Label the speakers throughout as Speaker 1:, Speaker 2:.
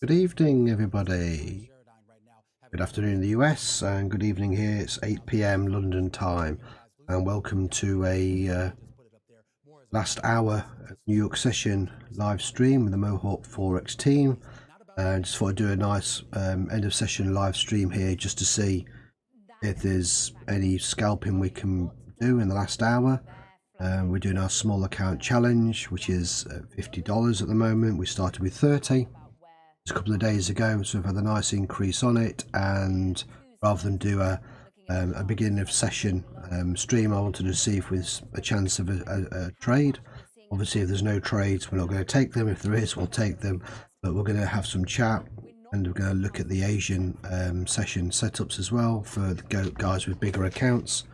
Speaker 1: Good evening, everybody. Good afternoon in the US and good evening here. It's 8 p.m. London time, and welcome to a last hour New York session live stream with the Mohawk Forex team. Just thought I'd do a nice end of session live stream here just to see if there's any scalping we can do in the last hour. We're doing our small account challenge, which is $50 at the moment. We started with 30 a couple of days ago, so we've had a nice increase on it. And rather than do a beginning of session stream, I wanted to see if there's a chance of a trade. Obviously, if there's no trades, we're not going to take them. If there is, we'll take them, but we're going to have some chat, and we're going to look at the Asian session setups as well for the guys with bigger accounts.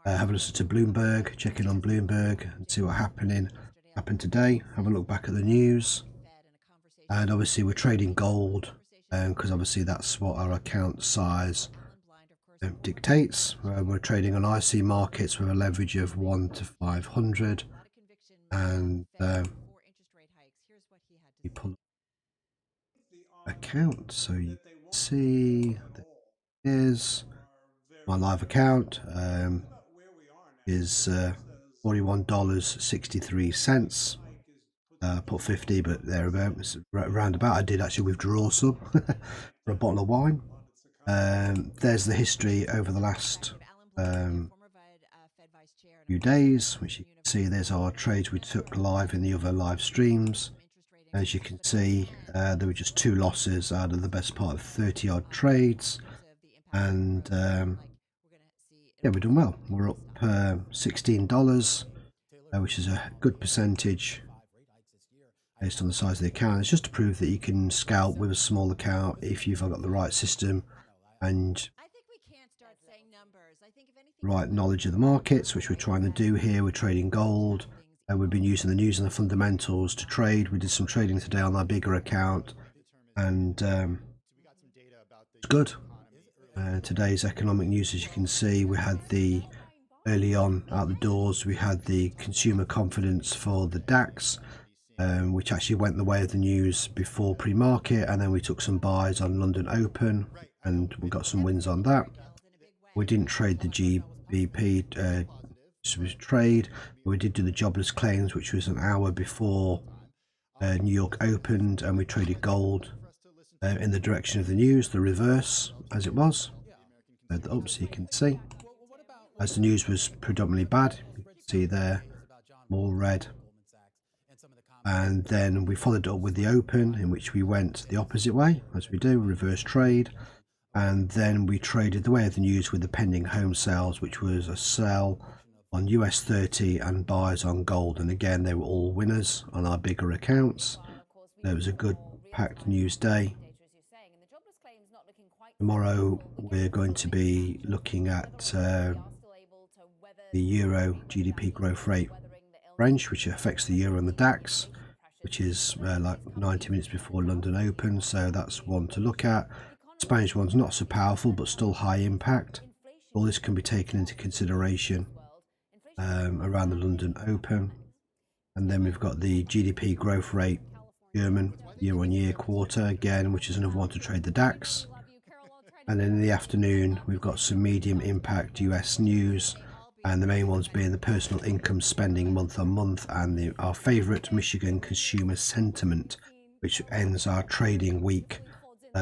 Speaker 1: Have a listen to Bloomberg, check in on Bloomberg and see what happened today. Have a look back at the news. And obviously we're trading gold because obviously that's what our account size dictates. We're trading on IC markets with a leverage of 1 to 500. And you pull account, so you can see there's my live account is $41.63. Put 50, but thereabouts, round about. I did actually withdraw some for a bottle of wine. There's the history over the last few days, which you can see. There's our trades we took live in the other live streams. As you can see, there were just 2 losses out of the best part of 30 odd trades, and yeah, we've done well. We're up $16, which is a good percentage based on the size of the account. It's just to prove that you can scalp with a small account if you've got the right system and right knowledge of the markets, which we're trying to do here. We're trading gold, and we've been using the news and the fundamentals to trade. We did some trading today on our bigger account, and it's good. Today's economic news, as you can see, we had the early on out the doors, we had the consumer confidence for the DAX, which actually went the way of the news before pre-market, and then we took some buys on London Open and we got some wins on that. We didn't trade the GBP trade, but we did do the jobless claims, which was an hour before New York opened, and we traded gold in the direction of the news, the reverse as it was, the up, so you can see as the news was predominantly bad. You can see there more red. And then we followed up with the open, in which we went the opposite way, as we do, reverse trade. And then we traded the way of the news with the pending home sales, which was a sell on US 30 and buys on gold. And again, they were all winners on our bigger accounts. It was a good packed news day. Tomorrow we're going to be looking at the Euro GDP growth rate range, which affects the Euro and the DAX, which is like 90 minutes before London Open, so that's one to look at. Spanish one's not so powerful, but still high impact. All this can be taken into consideration around the London Open. And then we've got the GDP growth rate, German year-on-year quarter, again, which is another one to trade the DAX. And then in the afternoon, we've got some medium impact US news, and the main ones being the personal income spending month on month, and our favorite Michigan consumer sentiment, which ends our trading week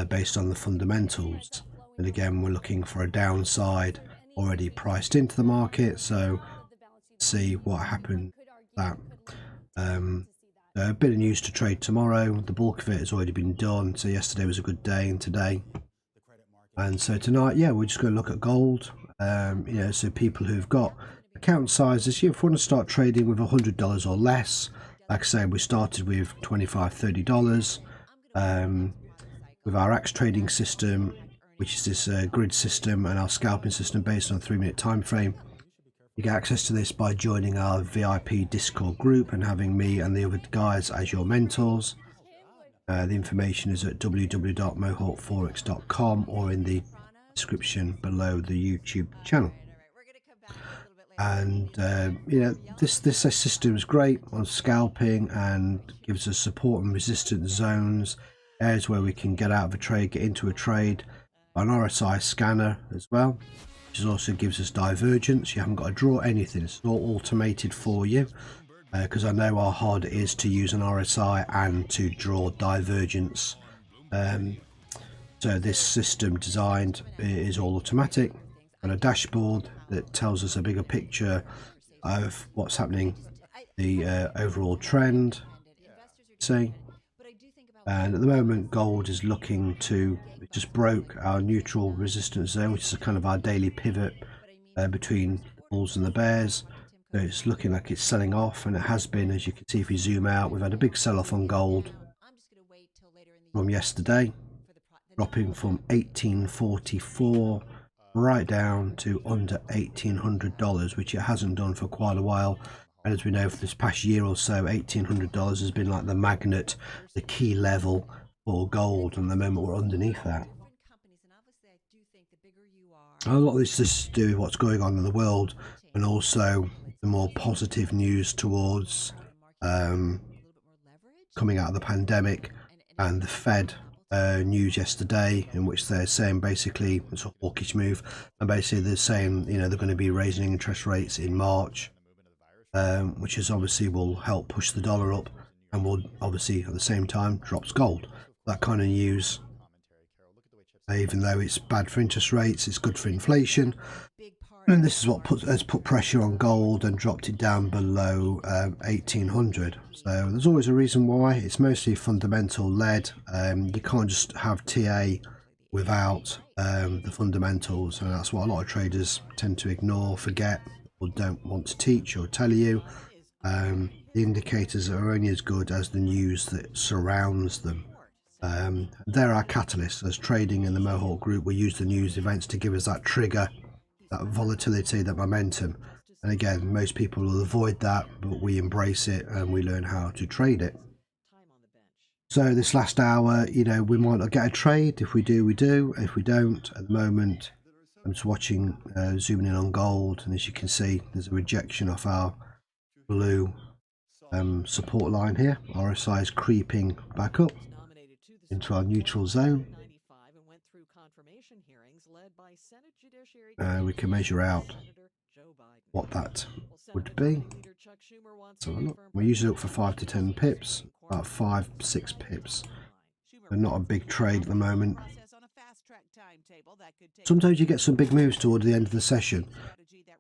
Speaker 1: based on the fundamentals. And again, we're looking for a downside already priced into the market, so see what happens with that. A bit of news to trade tomorrow. The bulk of it has already been done, so yesterday was a good day, and today. And so tonight, yeah, we're just going to look at gold. So people who've got account sizes, if you want to start trading with $100 or less, like I say, we started with $25, $30 with our axe trading system, which is this grid system, and our scalping system based on a 3-minute time frame. You get access to this by joining our VIP Discord group and having me and the other guys as your mentors. The information is at www.mohawkforex.com or in the description below the YouTube channel. And this system is great on scalping and gives us support and resistance zones. areas where we can get out of a trade, get into a trade. An RSI scanner as well, which also gives us divergence. You haven't got to draw anything, it's all automated for you, because I know how hard it is to use an RSI and to draw divergence. So this system designed is all automatic, and a dashboard that tells us a bigger picture of what's happening, the overall trend. See, and at the moment gold is looking to, it just broke our neutral resistance zone, which is kind of our daily pivot between the bulls and the bears. So it's looking like it's selling off, and it has been. As you can see if you zoom out, we've had a big sell off on gold from yesterday, dropping from 1844 right down to under $1,800, which it hasn't done for quite a while. And as we know, for this past year or so, $1,800 has been like the magnet, the key level for gold, and the moment we're underneath that. A lot of this is to do with what's going on in the world, and also the more positive news towards coming out of the pandemic, and the Fed news yesterday, in which they're saying basically it's a hawkish move, and basically they're saying, you know, they're going to be raising interest rates in March. Which is obviously will help push the dollar up, and will obviously at the same time drops gold. That kind of news, even though it's bad for interest rates, it's good for inflation, and this is what has put pressure on gold and dropped it down below 1800. So there's always a reason why. It's mostly fundamental led. You can't just have TA without the fundamentals, and that's what a lot of traders tend to ignore, forget, or don't want to teach or tell you. The indicators are only as good as the news that surrounds them. They're our catalysts. As trading in the Mohawk group, we use the news events to give us that trigger, that volatility, that momentum. And again, most people will avoid that, but we embrace it and we learn how to trade it. So this last hour, you know, we might not get a trade. If we do, we do. If we don't, at the moment, I'm just watching, zooming in on gold, and as you can see, there's a rejection of our blue support line here. RSI is creeping back up into our neutral zone. We can measure out what that would be. So look, we usually look for 5 to 10 pips, about 5-6 pips. But not a big trade at the moment. Sometimes you get some big moves toward the end of the session,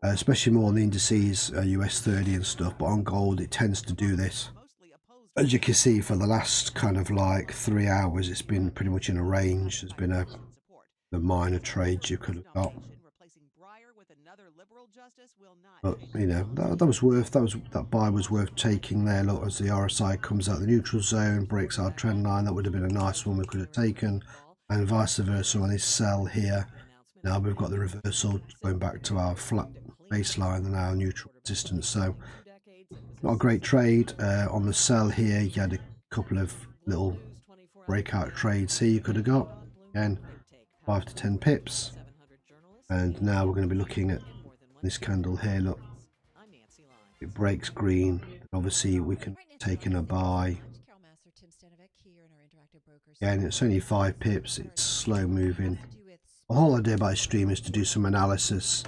Speaker 1: especially more on the indices, US 30 and stuff, but on gold it tends to do this. As you can see, for the last kind of like 3 hours, it's been pretty much in a range. There's been a minor trades you could have got, but you know, that buy was worth taking there. Look, as the RSI comes out the neutral zone, breaks our trend line, that would have been a nice one we could have taken, and vice versa on this sell here. Now we've got the reversal going back to our flat baseline and our neutral resistance. So not a great trade. On the sell here, you had a couple of little breakout trades here you could have got, again 5 to 10 pips. And now we're going to be looking at this candle here. Look, it breaks green, obviously we can take in a buy. Again, it's only 5 pips, it's slow moving. The whole idea about a stream is to do some analysis,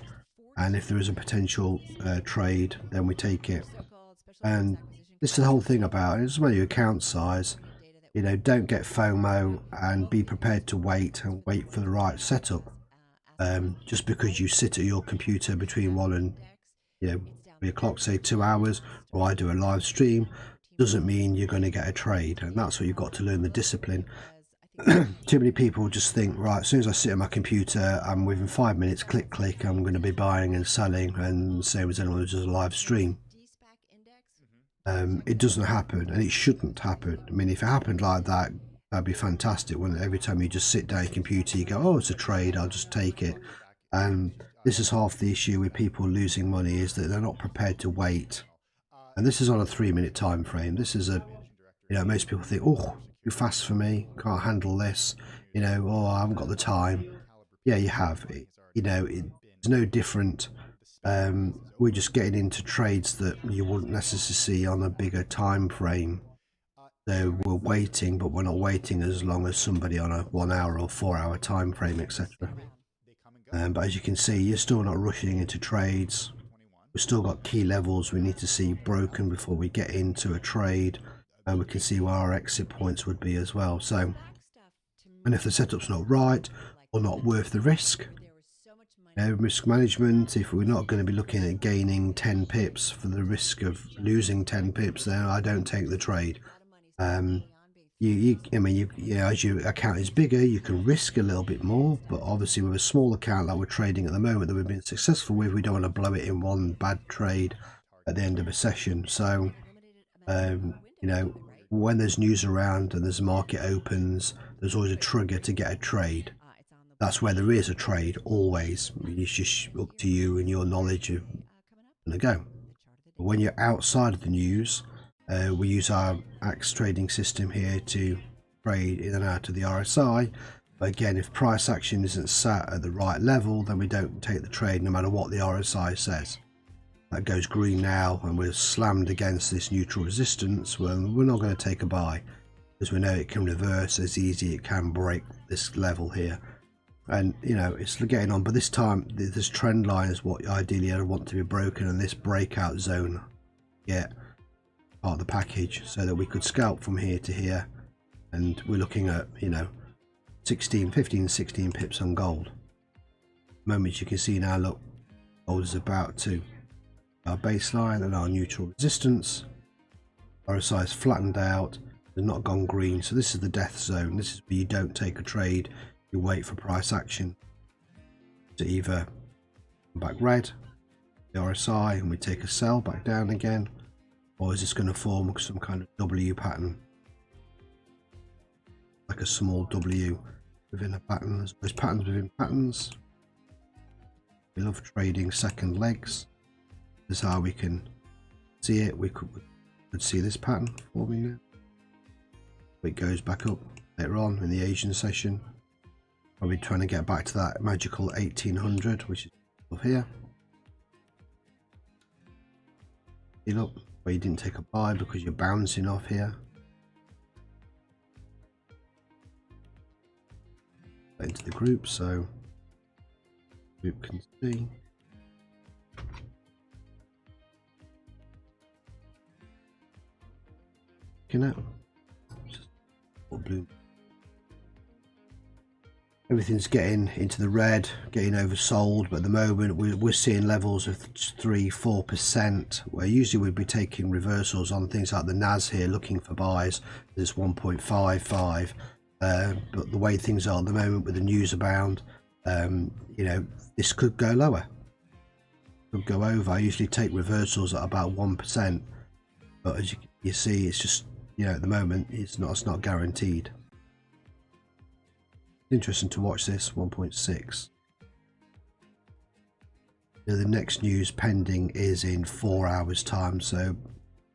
Speaker 1: and if there is a potential trade, then we take it. And this is the whole thing about it. It's about your account size. You know, don't get FOMO, and be prepared to wait and wait for the right setup. Just because you sit at your computer between 1 and 3 o'clock, say 2 hours, or I do a live stream, doesn't mean you're going to get a trade. And that's what you've got to learn, the discipline. Too many people just think, right, as soon as I sit at my computer, I'm within 5 minutes, click click, I'm going to be buying and selling, and same as anyone who does a live stream. It doesn't happen, and it shouldn't happen. I mean, if it happened like that, that'd be fantastic. When every time you just sit down at your computer, you go, oh, it's a trade, I'll just take it. And this is half the issue with people losing money, is that they're not prepared to wait. And this is on a 3-minute time frame. This is a, most people think, oh, too fast for me, can't handle this, oh, I haven't got the time. Yeah, you have. It's no different. We're just getting into trades that you wouldn't necessarily see on a bigger time frame. So we're waiting, but we're not waiting as long as somebody on a 1 hour or 4 hour time frame, etc. But as you can see, you're still not rushing into trades. We've still got key levels we need to see broken before we get into a trade, and we can see where our exit points would be as well. So, and if the setup's not right or not worth the risk, risk management, if we're not going to be looking at gaining 10 pips for the risk of losing 10 pips, then I don't take the trade. I mean, as your account is bigger, you can risk a little bit more, but obviously with a small account like we're trading at the moment that we've been successful with, we don't want to blow it in one bad trade at the end of a session. So, you know, when there's news around and there's a market opens, there's always a trigger to get a trade. That's where there is a trade, always. It's just up to you and your knowledge of going to go. But when you're outside of the news, we use our Axe trading system here to trade in and out of the RSI. But again, if price action isn't sat at the right level, then we don't take the trade no matter what the RSI says. That goes green now and we're slammed against this neutral resistance. Well, we're not going to take a buy because we know it can reverse as easy. It can break this level here. And you know, it's getting on, but this time this trend line is what ideally I want to be broken, and this breakout zone part of the package, so that we could scalp from here to here. And we're looking at, you know, 15 16 pips on gold. Moment you can see now, look, gold is about to our baseline and our neutral resistance. RSI is flattened out, they've not gone green, so this is the death zone. This is where you don't take a trade. You wait for price action to either come back red, the RSI, and we take a sell back down again, or is this going to form some kind of W pattern, like a small W within a pattern? There's patterns within patterns. We love trading second legs. This is how we can see it. We could see this pattern forming now. It goes back up later on in the Asian session. Probably trying to get back to that magical 1800, which is up here. You look where you didn't take a buy because you're bouncing off here. Into the group, so group can see. Looking at just blue. Everything's getting into the red, getting oversold, but at the moment we're seeing levels of 3-4%, where usually we'd be taking reversals on things like the NAS here, looking for buys. There's 1.55, but the way things are at the moment with the news abound, you know, this could go lower, could go over. I usually take reversals at about 1%, but as you see, it's just, you know, at the moment it's not guaranteed. Interesting to watch this 1.6. The next news pending is in 4 hours time, so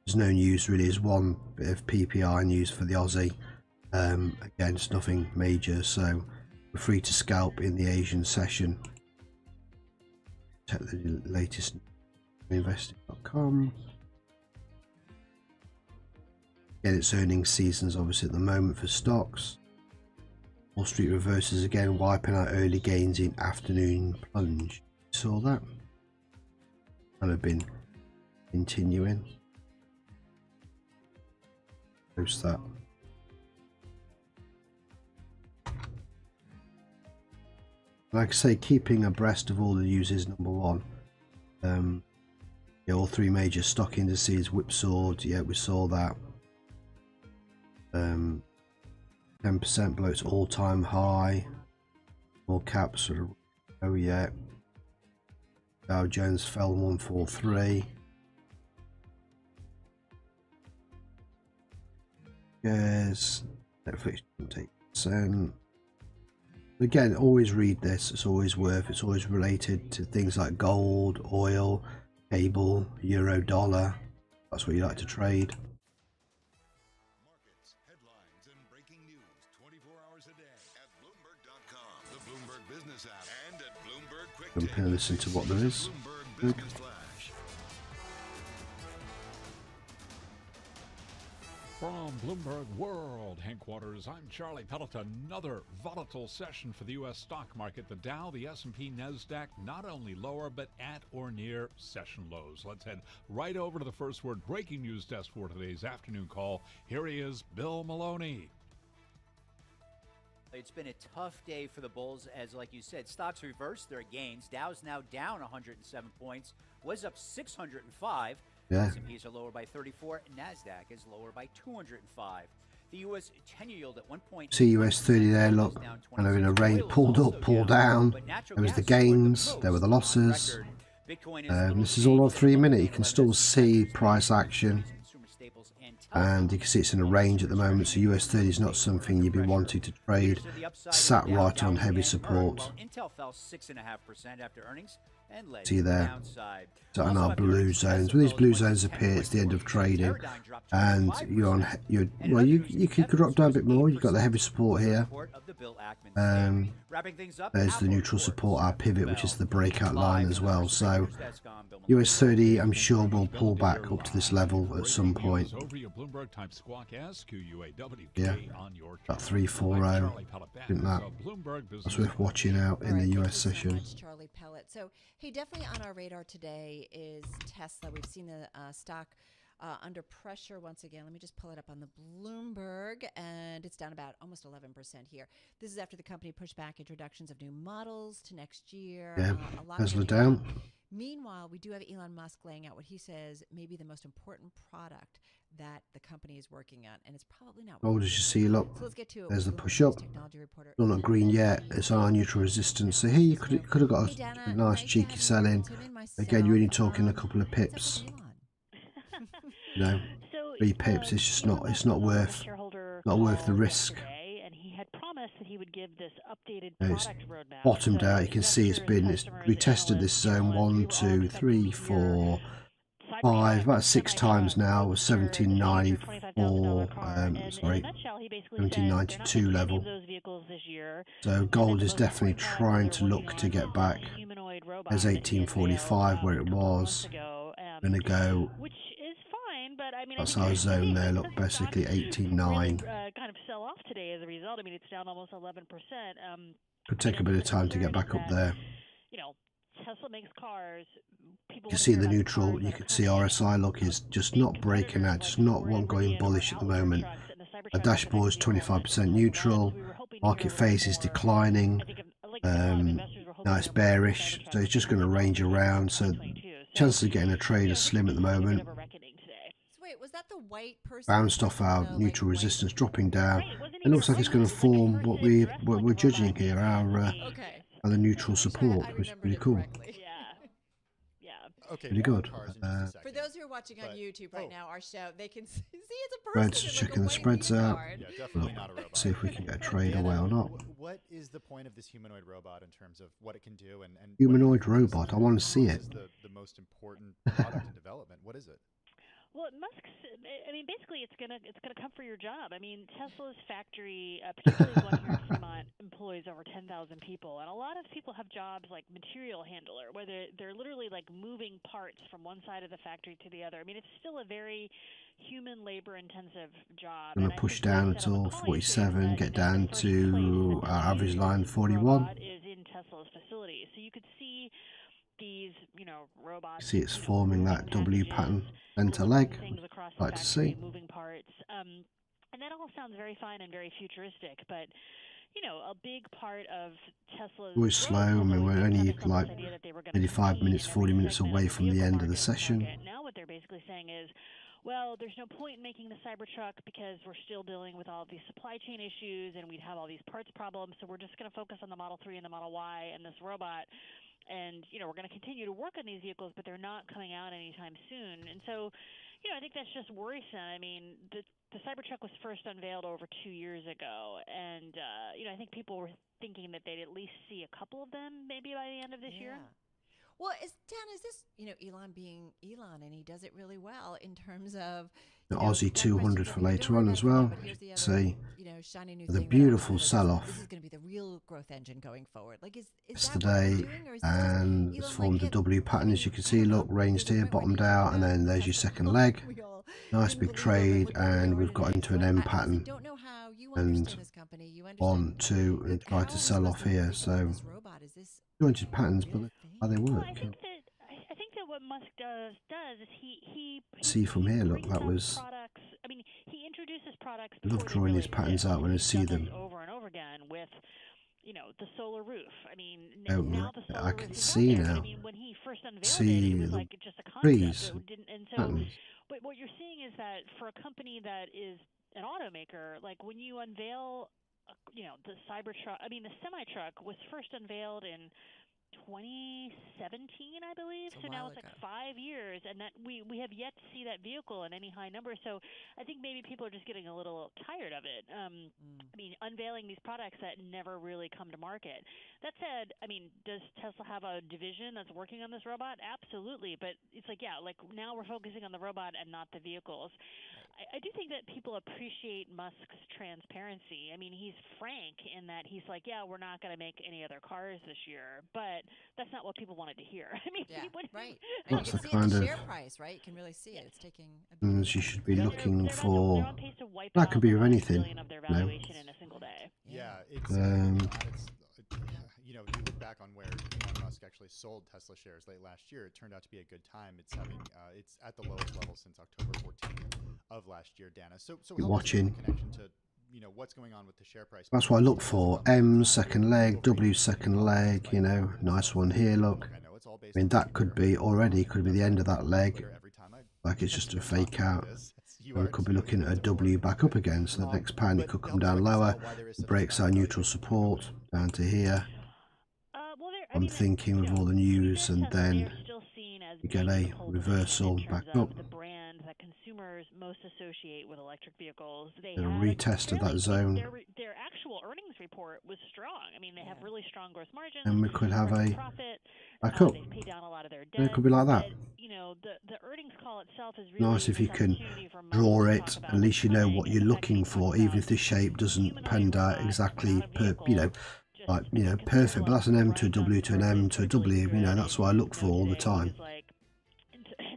Speaker 1: there's no news really. There's one bit of PPI news for the Aussie. Again, it's nothing major, so we're free to scalp in the Asian session. Check the latest investing.com. Again, it's earnings seasons obviously at the moment for stocks. Wall Street reverses again, wiping out early gains in afternoon plunge. Saw that? Kind of been continuing. Post that. Like I say, keeping abreast of all the news is number one. Yeah, all three major stock indices whipsawed. Yeah, we saw that. 10% below its all-time high. Small caps sort of, oh yeah. Dow Jones fell 143. Yes, Netflix didn't take %. Again, always read this. It's always related to things like gold, oil, cable, euro, dollar. That's what you like to trade. Compare and listen to what there is.
Speaker 2: From Bloomberg World Headquarters, I'm Charlie Pellet. Another volatile session for the U.S. stock market. The Dow, the S&P, NASDAQ not only lower, but at or near session lows. Let's head right over to the first word breaking news desk for today's afternoon call. Here he is, Bill Maloney.
Speaker 3: It's been a tough day for the bulls, as like you said, stocks reversed their gains. Dow's now down 107 points, was up 605.
Speaker 1: Yeah.
Speaker 3: S&Ps are lower by 34, and NASDAQ is lower by 205. The U.S. 10-year yield at 1.2.
Speaker 1: See US 30 there, look, and over in a range, pulled up, pulled down. There was the gains, there were the losses. This is all on 3 minute. You can still see price action, and you can see it's in a range at the moment, so US 30 is not something you'd be wanting to trade. Sat right on heavy support.
Speaker 3: Intel fell 6.5% after earnings.
Speaker 1: See there, so on our blue zones. When these blue zones appear, it's the end of trading, and you're on. Well, you could drop down a bit more. You've got the heavy support here. There's the neutral support, our pivot, which is the breakout line as well. So US 30, I'm sure, will pull back up to this level at some point. Yeah, that 340. I think that's worth watching out in the US session.
Speaker 4: Charlie Pellet. So, hey, definitely on our radar today is Tesla. We've seen the stock under pressure once again. Let me just pull it up on the Bloomberg, and it's down about almost 11% here. This is after the company pushed back introductions of new models to next year.
Speaker 1: Yeah, Tesla down.
Speaker 4: Meanwhile, we do have Elon Musk laying out what he says may be the most important product that the company is working on, and it's probably not.
Speaker 1: Oh, did you see? Look,
Speaker 4: so let's get to
Speaker 1: there's the push up. Still not green yet. It's on our neutral resistance. So here you could have got a nice cheeky sell-in. Again, you're only talking a couple of pips. You know, 3 pips. It's just not. It's not worth. Not worth the risk. It's bottomed out. You can see it's retested this zone 1, 2, 3, 4, 5, about 6 times now. 1794, sorry, 1792 level. So gold is definitely trying to look to get back. There's 1845 where it was. Gonna go. That's our zone there. Look, basically 18.9.
Speaker 5: Kind of sell off today as a result. I mean, it's down almost 11%.
Speaker 1: Could take a bit of time to get back up there.
Speaker 5: You know, Tesla makes cars.
Speaker 1: You can see the neutral. You can see RSI. Look, is just not breaking out. Just not one going bullish at the moment. A dashboard is 25% neutral. Market phase is declining. Now it's bearish, so it's just going to range around. So chances of getting a trade are slim at the moment.
Speaker 4: Was that the white person?
Speaker 1: Bounced off our neutral resistance, dropping down. It looks like it's going to form what we're judging here, our the neutral support, which is pretty cool.
Speaker 6: Okay,
Speaker 1: pretty good.
Speaker 4: For those who are watching on YouTube right now, our show, they can see it's a person.
Speaker 1: Spreads, checking the spreads out.
Speaker 6: Yeah, definitely not a robot.
Speaker 1: See if we can get a trade away or not.
Speaker 6: What is the point of this humanoid robot in terms of what it can do? And
Speaker 1: humanoid robot, I want to see it.
Speaker 6: Is the most important product in development? What is it?
Speaker 5: Well, Musk's. I mean, basically, it's gonna come for your job. I mean, Tesla's factory, particularly one here in Fremont, employs over 10,000 people, and a lot of people have jobs like material handler, where they're literally like moving parts from one side of the factory to the other. I mean, it's still a very human labor-intensive job.
Speaker 1: I'm gonna push down until 47, get down to our average line 41.
Speaker 5: Is in Tesla's facility, so you could see these, robots.
Speaker 1: See, it's forming that W pattern, center leg. Like to see.
Speaker 5: Moving parts, and that all sounds very fine and very futuristic, but a big part of Tesla's.
Speaker 1: Always slow. I mean, we're only like 35 minutes, 40 minutes away from the end of the session.
Speaker 5: Now, what they're basically saying is, well, there's no point in making the Cybertruck because we're still dealing with all these supply chain issues, and we'd have all these parts problems. So we're just going to focus on the Model 3 and the Model Y and this robot. And, we're going to continue to work on these vehicles, but they're not coming out anytime soon. And so, I think that's just worrisome. I mean, the Cybertruck was first unveiled over 2 years ago. And, I think people were thinking that they'd at least see a couple of them maybe by the end of this year.
Speaker 4: Well, is this, Elon being Elon, and he does it really well in terms of
Speaker 1: the Aussie 200 for later on as well. See, the beautiful sell-off.
Speaker 4: This is going to be the real growth engine going forward. Like, is
Speaker 1: yesterday, and it's formed a W pattern, as you can see. Look, ranged here, bottomed out, and then there's your second leg. Nice
Speaker 4: in
Speaker 1: big
Speaker 4: little window
Speaker 1: trade,
Speaker 4: look at where
Speaker 1: and
Speaker 4: we
Speaker 1: we've
Speaker 4: are
Speaker 1: got
Speaker 4: today.
Speaker 1: into
Speaker 4: So
Speaker 1: an
Speaker 4: I
Speaker 1: M
Speaker 4: honestly
Speaker 1: pattern
Speaker 4: don't know how you
Speaker 1: and
Speaker 4: understand this company. You understand
Speaker 1: 1, 2 and try to
Speaker 4: how
Speaker 1: sell off
Speaker 4: Musk
Speaker 1: here.
Speaker 4: thinking
Speaker 1: So
Speaker 4: this robot. Is this
Speaker 1: 200
Speaker 4: a
Speaker 1: patterns,
Speaker 4: real
Speaker 1: but
Speaker 4: thing?
Speaker 1: how they
Speaker 5: Well,
Speaker 1: work.
Speaker 5: I think that what Musk does is
Speaker 1: See from here, look,
Speaker 5: brings
Speaker 1: that
Speaker 5: up
Speaker 1: was.
Speaker 5: products. I mean, he introduces products
Speaker 1: I love
Speaker 5: before they
Speaker 1: drawing
Speaker 5: really
Speaker 1: these patterns
Speaker 5: exist.
Speaker 1: out when I
Speaker 5: He's
Speaker 1: see
Speaker 5: done this
Speaker 1: them.
Speaker 5: over and over again with, the solar roof. I mean,
Speaker 1: Oh,
Speaker 5: now the
Speaker 1: I
Speaker 5: solar
Speaker 1: can
Speaker 5: roof is out
Speaker 1: see
Speaker 5: there. But I
Speaker 1: now.
Speaker 5: mean, when he first unveiled
Speaker 1: See
Speaker 5: it was
Speaker 1: the
Speaker 5: like just a concept.
Speaker 1: trees,
Speaker 5: It didn't, and so,
Speaker 1: patterns.
Speaker 5: but what you're seeing is that for a company that is an automaker, like when you unveil, the Cybertruck. I mean, the semi truck was first unveiled in 2017, I believe.
Speaker 4: It's a
Speaker 5: So now
Speaker 4: while
Speaker 5: it's like
Speaker 4: ago.
Speaker 5: 5 years, and that we have yet to see that vehicle in any high number. So I think maybe people are just getting a little tired of it. I mean, unveiling these products that never really come to market. That said, I mean, does Tesla have a division that's working on this robot? Absolutely, but it's like now we're focusing on the robot and not the vehicles. I do think that people appreciate Musk's transparency. I mean, he's frank in that he's like, yeah, we're not going to make any other cars this year, but that's not what people wanted to hear. I mean,
Speaker 4: Yeah, right.
Speaker 1: That's
Speaker 4: And you can
Speaker 1: the
Speaker 4: see it in
Speaker 1: kind
Speaker 4: the
Speaker 1: of
Speaker 4: share price, right? You can really see it. It's taking a
Speaker 1: things
Speaker 4: beating.
Speaker 1: you should be
Speaker 5: they're
Speaker 1: looking
Speaker 5: they're
Speaker 1: for.
Speaker 5: on pace to wipe
Speaker 1: That
Speaker 5: out
Speaker 1: could be
Speaker 5: the
Speaker 1: with
Speaker 5: last
Speaker 1: anything,
Speaker 5: billion of their
Speaker 1: you know.
Speaker 5: valuation in a single day.
Speaker 6: Yeah, it's,
Speaker 1: Um,
Speaker 6: you look back on where Elon Musk actually sold Tesla shares late last year, it turned out to be a good time. It's having, it's at the lowest level since October 14th of last year, Dana. So
Speaker 1: You're
Speaker 6: help us with the
Speaker 1: watching.
Speaker 6: connection to, what's going on with the share price.
Speaker 1: That's what I look for. M second leg, W second leg. Nice one here. Look. I mean, that could be the end of that leg. Like it's just a fake out. And we could be looking at a W back up again. So the next pan it could come down lower, breaks our neutral support down to here. I'm thinking with all the news, and then you get a reversal back up.
Speaker 5: The brand that consumers most associate with electric vehicles. They
Speaker 1: And a
Speaker 5: had
Speaker 1: retest of that zone.
Speaker 5: Their actual earnings report was strong. I mean, they have really strong gross margins.
Speaker 1: And we could have a
Speaker 5: profit.
Speaker 1: back up.
Speaker 5: They've paid down a lot of their debt.
Speaker 1: And it could be like that.
Speaker 5: But, the earnings call itself is really
Speaker 1: Nice if you
Speaker 5: this
Speaker 1: can
Speaker 5: opportunity for Musk
Speaker 1: draw
Speaker 5: to
Speaker 1: it.
Speaker 5: talk about
Speaker 1: At least you know
Speaker 5: coming
Speaker 1: what
Speaker 5: and
Speaker 1: you're
Speaker 5: the fact that
Speaker 1: looking
Speaker 5: he talks
Speaker 1: for, even
Speaker 5: about
Speaker 1: if this shape doesn't
Speaker 5: humanoid
Speaker 1: pan out
Speaker 5: robot,
Speaker 1: exactly
Speaker 5: not a vehicle, just
Speaker 1: perfect. But that's an M to a
Speaker 5: right
Speaker 1: W
Speaker 5: on
Speaker 1: to an M to a
Speaker 5: purpose, really
Speaker 1: W.
Speaker 5: good.
Speaker 1: That's what I look for all the
Speaker 5: Today
Speaker 1: time.
Speaker 5: he was like,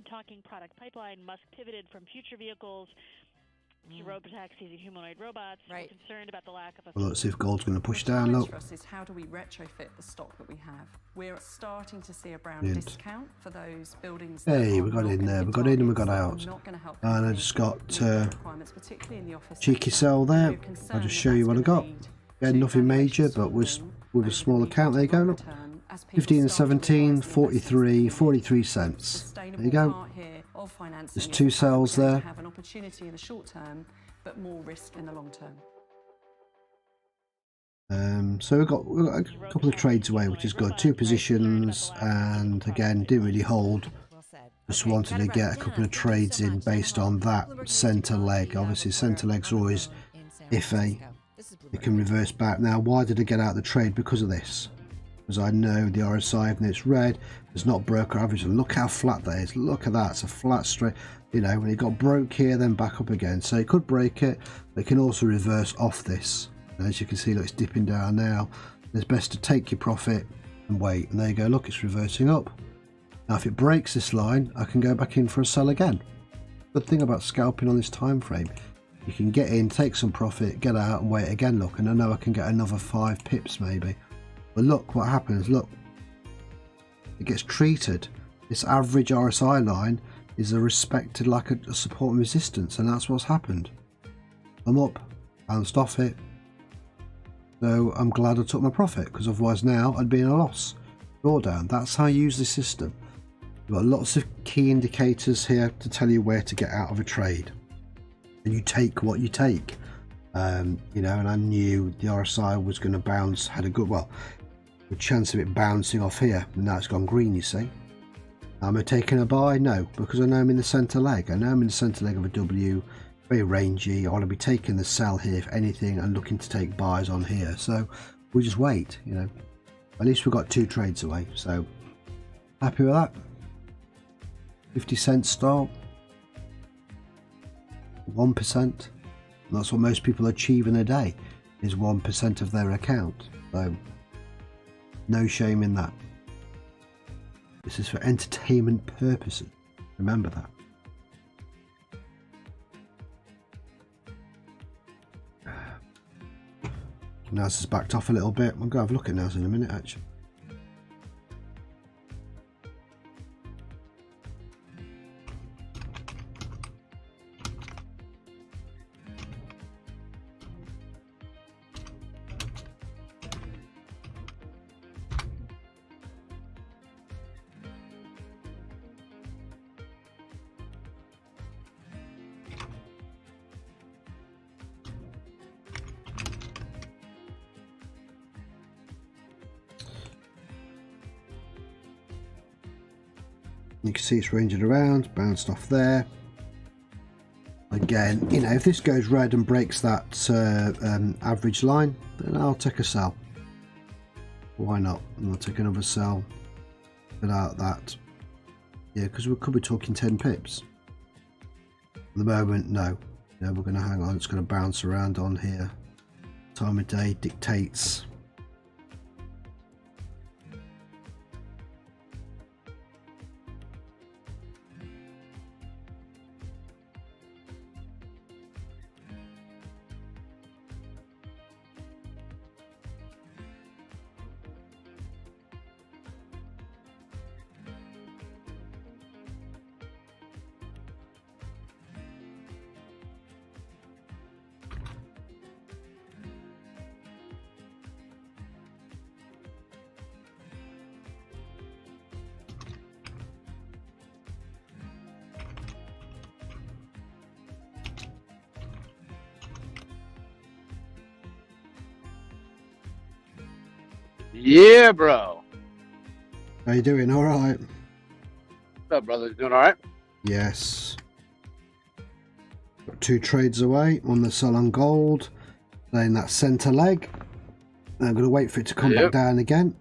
Speaker 5: talking product pipeline, Musk pivoted from future vehicles to robotaxis and humanoid robots.
Speaker 4: Right.
Speaker 5: We're concerned about the lack of a
Speaker 1: Well, let's see if gold's going to push
Speaker 7: The
Speaker 1: down.
Speaker 7: challenge
Speaker 1: Look.
Speaker 7: for us is how do we retrofit the stock that we have? We're starting to see a brown
Speaker 1: Brilliant.
Speaker 7: discount for those buildings.
Speaker 1: Hey,
Speaker 7: that
Speaker 1: we
Speaker 7: are
Speaker 1: got
Speaker 7: not
Speaker 1: in
Speaker 7: gonna
Speaker 1: there,
Speaker 7: hit
Speaker 1: we got in and we got
Speaker 7: targets,
Speaker 1: out.
Speaker 7: not gonna help
Speaker 1: And I
Speaker 7: companies
Speaker 1: just got
Speaker 7: meet their requirements, particularly in the office
Speaker 1: cheeky
Speaker 7: sector.
Speaker 1: sell there.
Speaker 7: We're concerned
Speaker 1: I'll just
Speaker 7: that
Speaker 1: show you
Speaker 7: that's
Speaker 1: what I
Speaker 7: gonna
Speaker 1: got.
Speaker 7: lead
Speaker 1: Yeah,
Speaker 7: to
Speaker 1: nothing
Speaker 7: valuation
Speaker 1: major, but with
Speaker 7: softening
Speaker 1: a
Speaker 7: over
Speaker 1: small
Speaker 7: the
Speaker 1: account. There you go.
Speaker 7: medium
Speaker 1: Look.
Speaker 7: to long term as people
Speaker 1: 15 and
Speaker 7: start to realise
Speaker 1: 17,
Speaker 7: the investments
Speaker 1: 43,
Speaker 7: that
Speaker 1: 43
Speaker 7: the
Speaker 1: cents.
Speaker 7: sustainable
Speaker 1: There you go.
Speaker 7: part here of financing
Speaker 1: There's
Speaker 7: is
Speaker 1: two
Speaker 7: the fact that we're
Speaker 1: sells
Speaker 7: going to
Speaker 1: there.
Speaker 7: have an opportunity in the short term, but more risk in the long term.
Speaker 1: So we've got a couple of trades away, which is good. 2 positions, and again, didn't really hold.
Speaker 4: Well said.
Speaker 1: Just
Speaker 4: Okay,
Speaker 1: wanted
Speaker 4: gotta
Speaker 1: to
Speaker 4: wrap
Speaker 1: get
Speaker 4: it
Speaker 1: a
Speaker 4: down.
Speaker 1: couple of
Speaker 4: Thank you
Speaker 1: trades
Speaker 4: so
Speaker 1: in
Speaker 4: much.
Speaker 1: based
Speaker 4: Dana
Speaker 1: on that
Speaker 4: Bloomberg
Speaker 1: centre
Speaker 4: technology
Speaker 1: leg. Obviously,
Speaker 4: reporter
Speaker 1: centre legs are
Speaker 4: on the
Speaker 1: always
Speaker 4: phone in San
Speaker 1: iffy.
Speaker 4: Francisco. This is
Speaker 1: You
Speaker 4: Bloomberg.
Speaker 1: can reverse back. Now, why did I get out of the trade? Because of this. Because I know the RSI, and it's red, it's not broke or average. And look how flat that is. Look at that. It's a flat straight. When it got broke here, then back up again. So it could break it, but it can also reverse off this. And as you can see, look, it's dipping down now. It's best to take your profit and wait. And there you go. Look, it's reversing up. Now, if it breaks this line, I can go back in for a sell again. Good thing about scalping on this time frame, you can get in, take some profit, get out, and wait again. Look, and I know I can get another 5 pips maybe. But look what happens. Look, it gets treated. This average RSI line is respected like a support and resistance, and that's what's happened. I'm up, bounced off it. So I'm glad I took my profit, because otherwise now I'd be in a loss. Drawdown. That's how you use the system. You've got lots of key indicators here to tell you where to get out of a trade, and you take what you take. And I knew the RSI was going to bounce. Had a good chance of it bouncing off here, and now it's gone green. You see. Am I taking a buy? No, because I know I'm in the centre leg. I know I'm in the centre leg of a W. Very rangy. I want to be taking the sell here if anything, and looking to take buys on here. So we just wait. At least we got 2 trades away. So happy with that. 50 cents start. 1%. And that's what most people achieve in a day, is 1% of their account. So no shame in that. This is for entertainment purposes. Remember that. NAS has backed off a little bit. We'll go have a look at NAS in a minute, actually. You can see it's ranging around, bounced off there. Again, you know, if this goes red and breaks that average line, then I'll take a sell. Why not? And I'll take another sell without that. Yeah, because we could be talking 10 pips. At the moment, no. No, we're going to hang on. It's going to bounce around on here. Time of day dictates.
Speaker 8: Yeah, bro.
Speaker 1: How you doing? All right.
Speaker 8: What's up, brother? Doing all right?
Speaker 1: Yes. Got 2 trades away on the sell on gold. Then that center leg. I'm going to wait for it to come back down again.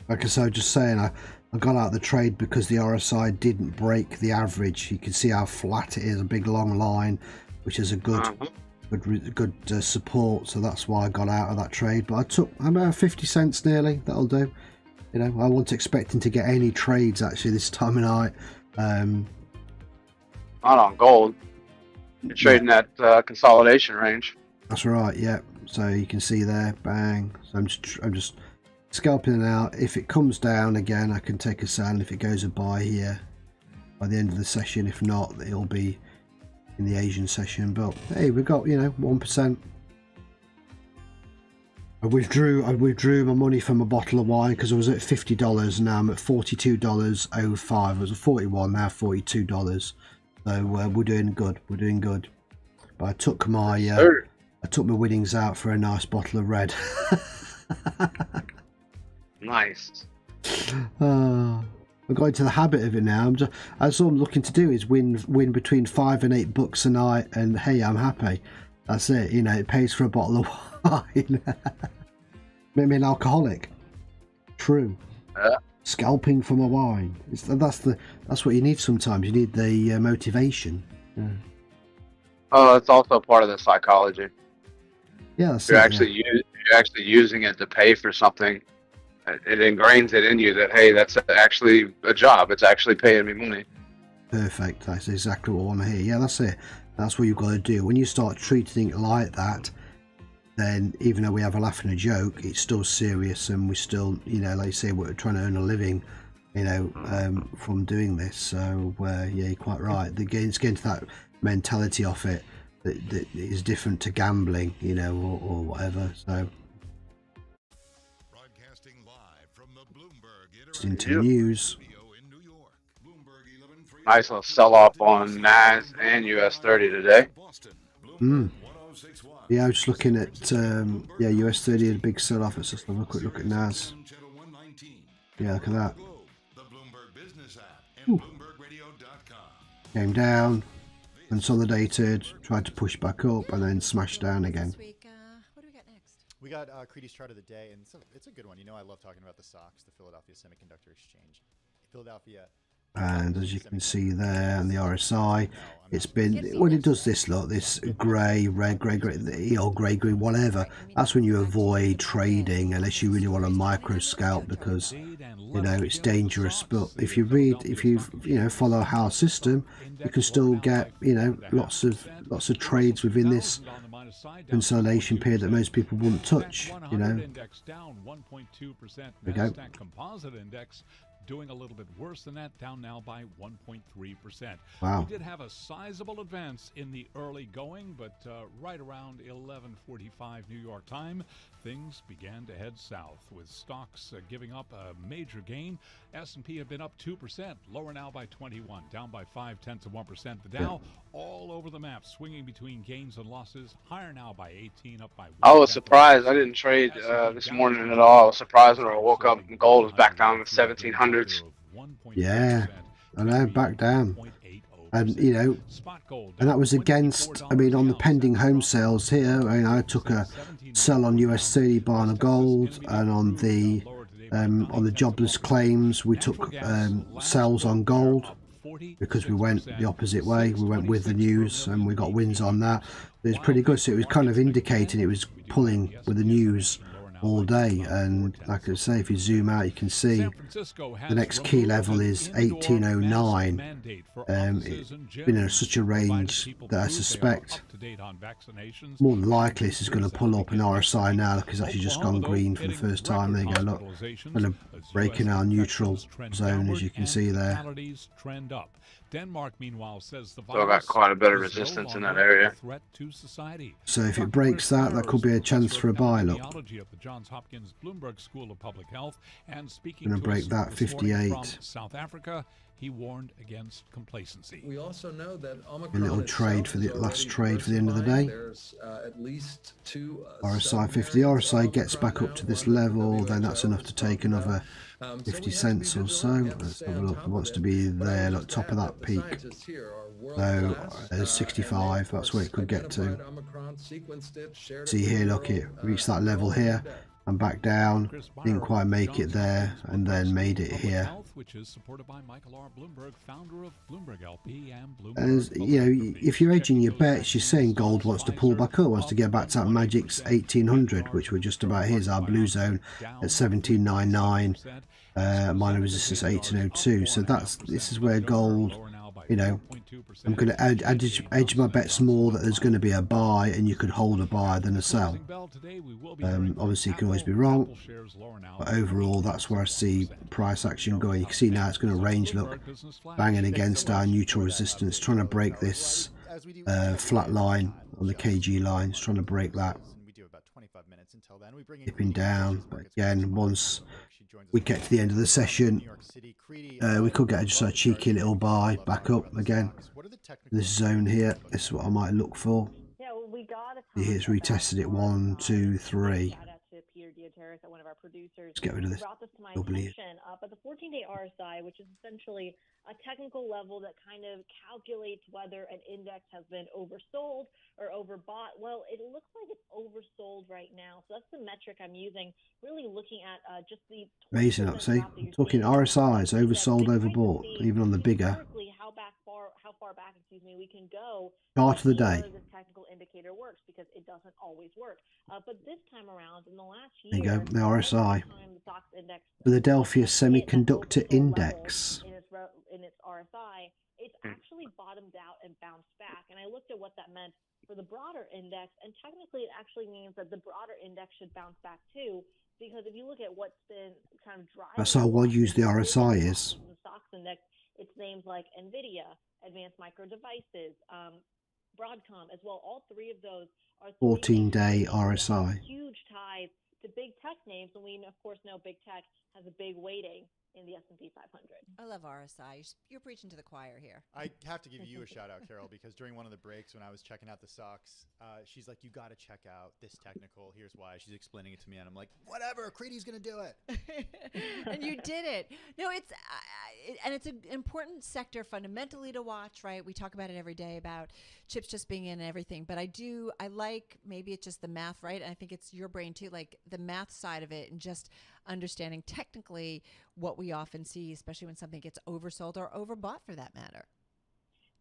Speaker 1: Like I was just saying, I got out of the trade because the RSI didn't break the average. You can see how flat it is, a big long line, which is a good support. So that's why I got out of that trade. But I took about 50 cents nearly. That'll do. You know, I wasn't expecting to get any trades actually this time of night.
Speaker 8: Not on gold. You're trading that consolidation range.
Speaker 1: That's right. Yeah. So you can see there, bang. So I'm just scalping it out. If it comes down again, I can take a sell. If it goes a buy here by the end of the session, if not, it'll be in the Asian session. But hey, we've got, you know, 1%. I withdrew my money from a bottle of wine because I was at $50. Now I'm at $42.05. I was at 41, now $42. So we're doing good. We're doing good. But I took my winnings out for a nice bottle of red.
Speaker 8: Nice.
Speaker 1: I'm going into the habit of it now. That's all I'm looking to do is win between $5 and $8 a night, and hey, I'm happy. That's it. You know, it pays for a bottle of wine. Make me an alcoholic. True. Scalping for my wine. That's what you need sometimes. You need the motivation. Yeah.
Speaker 8: Oh, it's also part of the psychology.
Speaker 1: Yeah, that's
Speaker 8: you're actually using it to pay for something. It ingrains it in you that, hey, that's actually a job. It's actually paying me money.
Speaker 1: Perfect. That's exactly what I want to hear. Yeah, that's it. That's what you've got to do. When you start treating it like that, then even though we have a laugh and a joke, it's still serious, and we still, you know, like I say, we're trying to earn a living, you know, from doing this. So, yeah, you're quite right. It's getting to that mentality of it that is different to gambling, you know, or whatever. So. Into news.
Speaker 8: Nice little sell-off on NAS and US 30 today.
Speaker 1: Yeah, I was just looking at yeah, US 30 had a big sell-off. Let's just have a quick look at NAS. Yeah, look at that. Ooh. Came down, consolidated, tried to push back up, and then smashed down again.
Speaker 6: We got Creedy's chart of the day, and it's a good one. You know, I love talking about the SOX, the Philadelphia Semiconductor Exchange. Philadelphia.
Speaker 1: And as you can see there, and the RSI, it's been, when it does this, look, this grey, red, grey, or grey, green, whatever, that's when you avoid trading unless you really want to micro scalp, because, you know, it's dangerous. But if you follow our system, you can still get, you know, lots of trades within this consolidation period that most people wouldn't touch, you know.
Speaker 2: Index down 1.2%.
Speaker 1: There we go.
Speaker 2: NASDAQ Composite Index doing a little bit worse than that, down now by 1.3%.
Speaker 1: Wow.
Speaker 2: We did have a sizable advance in the early going, but right around 11:45 New York time, things began to head south, with stocks giving up a major gain. S&P have been up 2%, lower now by 21, down by 0.5%. The Dow all over the map, swinging between gains and losses, higher now by 18, up by 1.
Speaker 8: I was surprised. I didn't trade this morning at all. I was surprised when I woke up and gold was back down to 1700s.
Speaker 1: Yeah, I know, back down. And, you know, and that was against, I mean, on the pending home sales here, I took a sell on US 30 buy on gold, and on the jobless claims, we took sells on gold because we went the opposite way. We went with the news and we got wins on that. It was pretty good. So it was kind of indicating it was pulling with the news all day, and like I say, if you zoom out, you can see the next key level is 1809. It's been in such a range that I suspect more than likely this is going to pull up an RSI now. Look, it's actually just gone green for the first time. There you go, look, kind of breaking our neutral zone, as you can see there.
Speaker 2: Denmark, meanwhile, says the
Speaker 8: Still got quite a bit of resistance in that area.
Speaker 1: So if it breaks that, that could be a chance for a buy. Look, going to break that 58.
Speaker 2: South Africa, he warned against complacency.
Speaker 9: We also know that
Speaker 1: A little trade for the last trade for the end of the day.
Speaker 9: There's at least two
Speaker 1: RSI 50. RSI gets back up to this level, then that's enough to take another 50 cents or so. Let's have a look. It wants to be there, look, top of that peak. So 65, that's where it could get to. See here, look, it reached that level here and back down, didn't quite make it there, and then made it here. And you know, if you're edging your bets, you're saying gold wants to pull back up, wants to get back to that magic's 1800, which we're just about. Here's our blue zone at 1799, minor resistance 1802. So this is where gold, you know, I'm going to edge my bets more that there's going to be a buy, and you could hold a buy than a sell. Obviously, you can always be wrong, but overall, that's where I see price action going. You can see now it's going to range, look, banging against our neutral resistance, trying to break this flat line on the KG line. It's trying to break that. Dipping down, but again, once we get to the end of the session, we could get just a cheeky little buy back up again. This zone here, this is what I might look for. Here it's retested it 1, 2, 3. Let's get rid of this.
Speaker 5: But the 14-day RSI, which is essentially a technical level that kind of calculates whether an index has been oversold or overbought. Well, it looks like it's oversold right now. So that's the metric I'm using, really looking at just the...
Speaker 1: Amazing, I see. I'm talking RSIs, oversold, overbought, even on the bigger.
Speaker 5: How far back, we can go.
Speaker 1: Chart of the day.
Speaker 5: This technical indicator works, because it doesn't always work. But this time around, in the last year,
Speaker 1: there you go, the RSI. Philadelphia Semiconductor Index.
Speaker 5: In its RSI, it's actually bottomed out and bounced back. And I looked at what that meant for the broader index, and technically it actually means that the broader index should bounce back too, because if you look at what's been kind of driving...
Speaker 1: That's how well used the RSI is.
Speaker 5: The stocks index, it's names like NVIDIA, Advanced Micro Devices, Broadcom as well. All three of those are
Speaker 1: 14-day RSI.
Speaker 5: Huge ties to big tech names, and we of course know big tech has a big weighting in the S&P 500.
Speaker 4: I love RSI. You're preaching to the choir here.
Speaker 6: I have to give you a shout out, Carol, because during one of the breaks when I was checking out the stocks, she's like, you got to check out this technical. Here's why. She's explaining it to me, and I'm like, whatever, Creedy's going to do it.
Speaker 4: And you did it. No, it's an important sector fundamentally to watch, right? We talk about it every day about chips just being in and everything, but I like, maybe it's just the math, right? And I think it's your brain too, like the math side of it, and just understanding technically what we often see, especially when something gets oversold or overbought for that matter.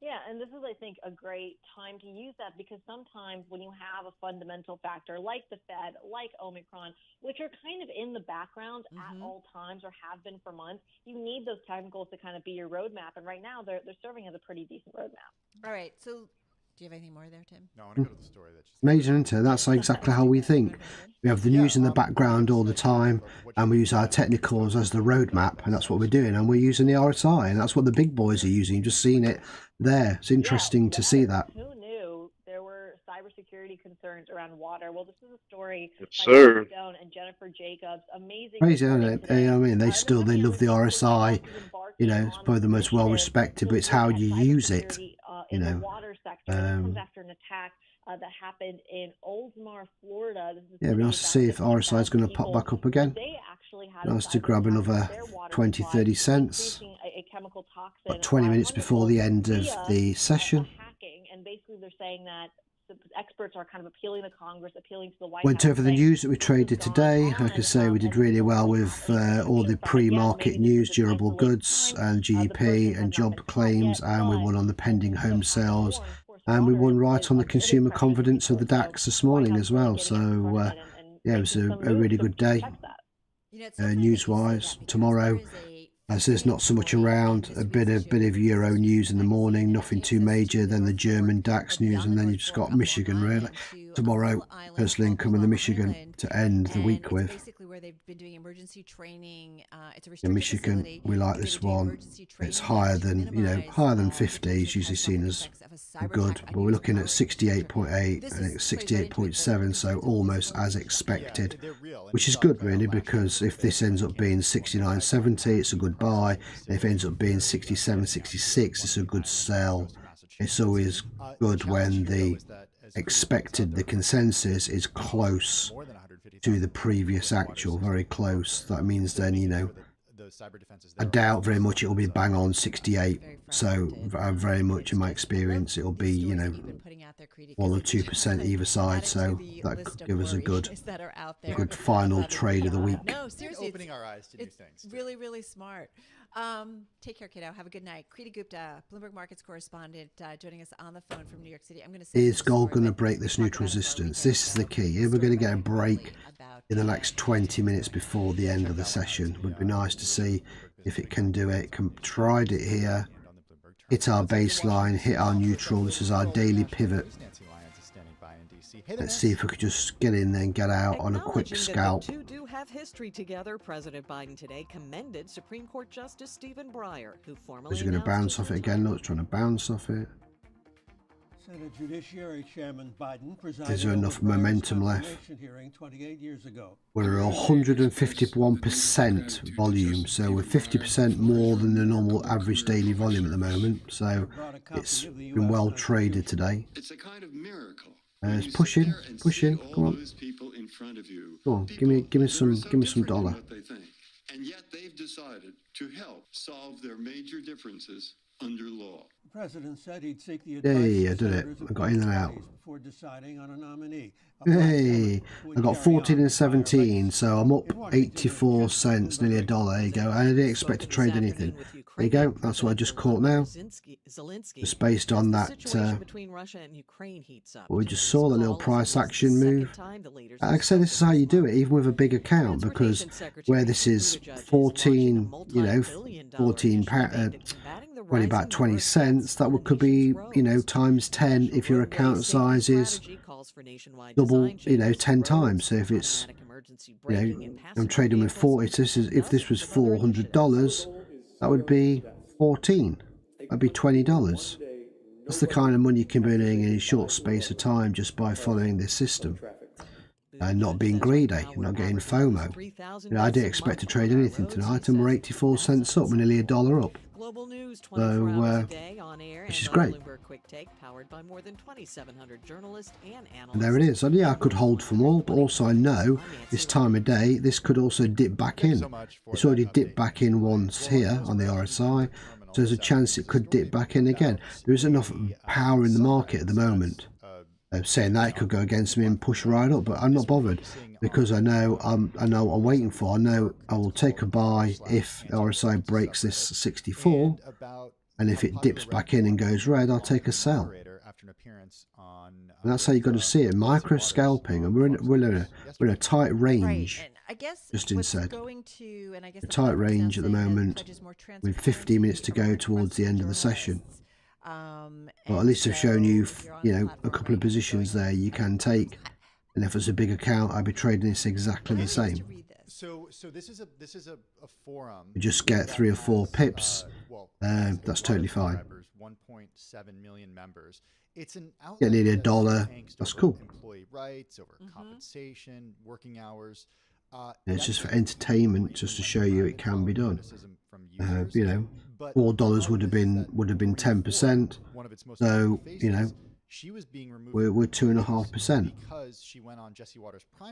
Speaker 5: Yeah, and this is, I think, a great time to use that, because sometimes when you have a fundamental factor like the Fed, like Omicron, which are kind of in the background at all times or have been for months, you need those technicals to kind of be your roadmap. And right now they're serving as a pretty decent roadmap.
Speaker 4: All right, so Do you have anything more there, Tim?
Speaker 6: No, I want to go to the story that
Speaker 1: Amazing, isn't it? That's exactly how we think. We have the news in the background all the time, and we use our technicals as the roadmap, and that's what we're doing. And we're using the RSI, and that's what the big boys are using. You've just seen it there. It's interesting to see that.
Speaker 10: Who knew there were cybersecurity concerns around water? Well, this is a story
Speaker 8: Yes,
Speaker 10: by
Speaker 8: sir.
Speaker 10: Chris Stone and Jennifer Jacobs. Amazing.
Speaker 1: Crazy, isn't
Speaker 10: reporting
Speaker 1: it?
Speaker 10: today.
Speaker 1: I mean, they love the RSI. You know, it's probably the most well respected, but it's how you use it. You
Speaker 10: In the
Speaker 1: know,
Speaker 10: water sector. This comes after an attack that happened in Oldsmar, Florida. This is
Speaker 1: yeah, it'd be nice to see if RSI is going to pop back up again.
Speaker 10: They actually had
Speaker 1: Nice to grab another 20, 30 cents.
Speaker 10: A chemical toxin
Speaker 1: About 20 minutes before the end of the session.
Speaker 10: Hacking, and basically they're saying that the experts are kind of appealing to Congress, appealing to the White
Speaker 1: Went
Speaker 10: House.
Speaker 1: over the news that we traded today. Like I say, we did really well with all the pre-market news, durable goods and GDP and job claims, and we won on the pending home sales, and we won right on the consumer confidence of the DAX this morning as well. So yeah, it was a really good day news-wise. Tomorrow, as there's not so much around, a bit of Euro news in the morning, nothing too major. Then the German DAX news, and then you've just got Michigan really tomorrow. Personal income and the Michigan to end the week with.
Speaker 4: Basically, where they've been doing emergency training. It's a
Speaker 1: In Michigan, we like this one. It's higher than higher than 50 is usually seen as good, but we're looking at 68.8 and it's 68.7, so almost as expected, which is good really, because if this ends up being 69.70, it's a good buy, and if it ends up being 67.66, it's a good sell. It's always good when the expected, the consensus is close to the previous actual, very close. That means then, I doubt very much it'll be bang on 68. So very much in my experience, it'll be, 1 or 2% either side. So that could give us a good final trade of the week.
Speaker 4: No, seriously,
Speaker 6: opening our eyes to new things.
Speaker 4: It's really, really smart. Take care, kiddo. Have a good night. Kriti Gupta, Bloomberg Markets correspondent, joining us on the phone from New York City. I'm going to say,
Speaker 1: is gold going to break this neutral resistance? This is the key. If we're going to get a break in the next 20 minutes before the end of the session, would be nice to see if it can do it. Tried it here, hit our baseline, hit our neutral. This is our daily pivot. Let's see if we could just get in there and get out on a quick scalp.
Speaker 11: The two do have history together. President Biden today commended Supreme Court Justice Stephen Breyer, who formally
Speaker 1: Is he going to bounce off it again? Look, it's trying to bounce off it.
Speaker 12: Senate Judiciary Chairman Biden presided
Speaker 1: Is there enough momentum left?
Speaker 12: hearing 28 years ago.
Speaker 1: We're at 151% volume, so we're 50% more than the normal average daily volume at the moment. So it's been well traded today.
Speaker 13: It's a kind of miracle.
Speaker 1: It's pushing. Come on. Go on, give me some dollar.
Speaker 13: And yet they've decided to help solve their major differences under law.
Speaker 12: The president said he'd seek the
Speaker 1: Hey, I did it. I got in and out. Hey, I got 14 and 17, so I'm up 84 cents, nearly $1. There you go. I didn't expect to trade anything. There you go. That's what I just caught now. Just based on that, what we just saw, the little price action move. Like I said, this is how you do it, even with a big account, because where this is 14, 14 only about 20 cents, that could be, times 10 if your account size is double, 10 times. So if it's, I'm trading with 40, so if this was $400, that would be 14. That'd be $20. That's the kind of money you can be earning in a short space of time just by following this system. And not being greedy, not getting FOMO. I didn't expect to trade anything tonight, and we're 84 cents up, we're nearly $1 up. So, which is great. And there it is. And yeah, I could hold for more, but also I know this time of day, this could also dip back in. It's already dipped back in once here on the RSI, so there's a chance it could dip back in again. There isn't enough power in the market at the moment. Saying that it could go against me and push right up, but I'm not bothered because I know I'm waiting for. I know I will take a buy if RSI breaks this 64, and if it dips back in and goes red, I'll take a sell. And that's how you got to see it. Micro scalping, and we're in a tight range.
Speaker 4: Right. I guess
Speaker 1: Justin said
Speaker 4: a
Speaker 1: tight range at the moment with 15 minutes to go towards the end of the session. Well, at least I've shown you,
Speaker 4: if you're on
Speaker 1: you know, a
Speaker 4: platform
Speaker 1: couple
Speaker 4: where
Speaker 1: of positions there you can take. And if it's a big account, I'd be trading this exactly the same.
Speaker 6: So this is a forum.
Speaker 1: You just get 3 or 4 pips. That's totally fine.
Speaker 6: 1.7 million members. It's an
Speaker 1: Get nearly
Speaker 6: outlet
Speaker 1: $1. That's cool.
Speaker 6: Employee rights, over compensation, working hours.
Speaker 1: It's just for entertainment, just to show you it can be done. You know, $4 would have been 10%. So you know, we're 2.5%.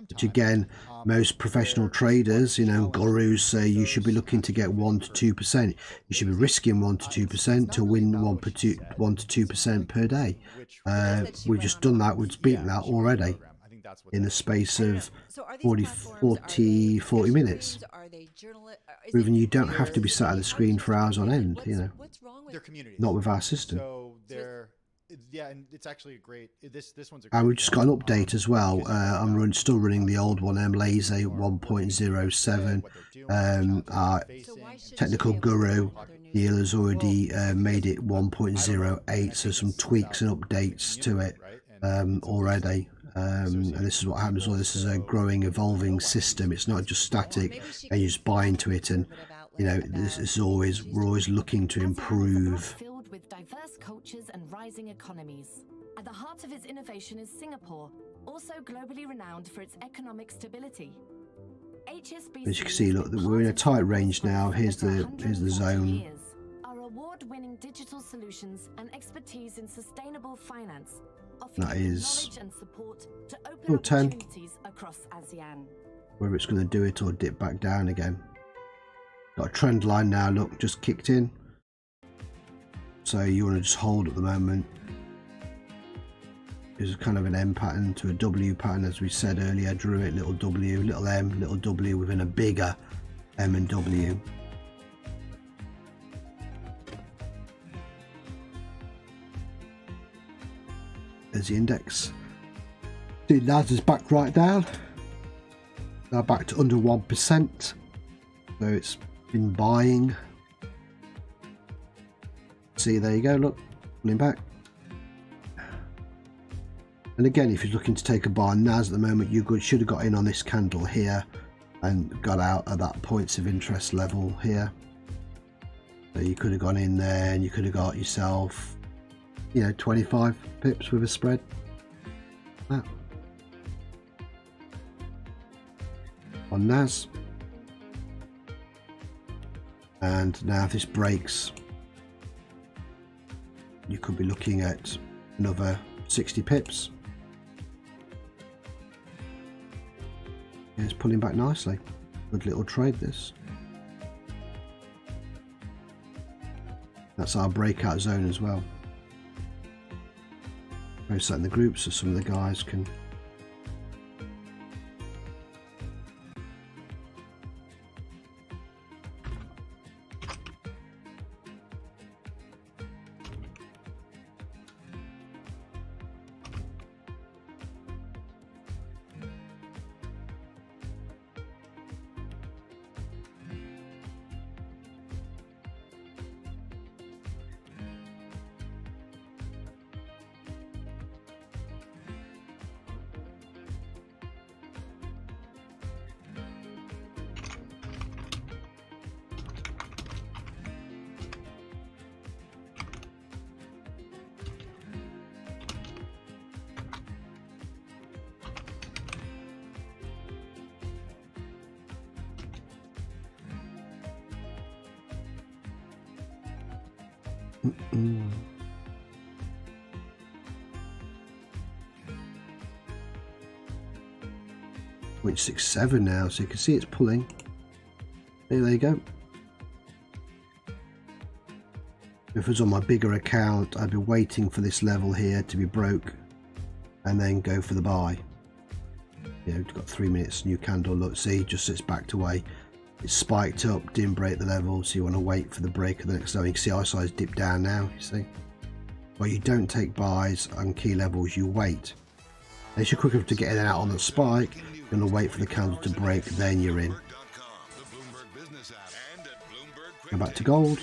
Speaker 1: Which again, most professional traders, you know, gurus say you should be looking to get 1 to 2%. You should be risking 1 to 2% to win 1 to 2% per day. We've just done that. We've beaten that already in the space of 40 minutes. Even you don't have to be sat at the screen for hours on end, you know. Not with our system.
Speaker 6: Yeah, and it's actually a great. This one's a great.
Speaker 1: And we've just got an update as well. I'm still running the old one, Laser 1.07. Our technical guru Neil has already made it 1.08, so some tweaks and updates to it already. And this is what happens. Well, this is a growing, evolving system. It's not just static, and you just buy into it. And you know, this is always, we're always looking to improve.
Speaker 14: With diverse cultures and rising economies. At the heart of its innovation is Singapore, also globally renowned for its economic stability. HSBC,
Speaker 1: as you can see, look, we're in a tight range now. Here's the zone.
Speaker 14: Our award-winning digital solutions and expertise in sustainable finance offer
Speaker 1: that is
Speaker 14: knowledge and support to open
Speaker 1: 10.
Speaker 14: opportunities across ASEAN.
Speaker 1: Whether it's going to do it or dip back down again. Got a trend line now. Look, just kicked in. So you want to just hold at the moment. There's kind of an M pattern to a W pattern, as we said earlier. Drew it, little W, little M, little W within a bigger M and W. There's the index. The NAS is back right down. Now back to under 1%. So it's been buying. See, there you go, look, pulling back. And again, if you're looking to take a buy on NAS at the moment, you should have got in on this candle here and got out at that points of interest level here. So you could have gone in there and you could have got yourself, you know, 25 pips with a spread. That. On NAS. And now if this breaks, you could be looking at another 60 pips. Yeah, it's pulling back nicely. Good little trade this. That's our breakout zone as well. Post that in the group so some of the guys can. Mm-mm. 0.67 now, so you can see it's pulling. There you go. If it was on my bigger account, I'd be waiting for this level here to be broke and then go for the buy. You know, it's got 3 minutes, new candle, look, see, just it's backed away. It's spiked up, didn't break the level, so you want to wait for the break of the next level. You can see our size dipped down now, you see. Well, you don't take buys on key levels, you wait. And if you're quick enough to get in and out on the spike, you're going to wait for the candle to break, then you're in. Go back to gold.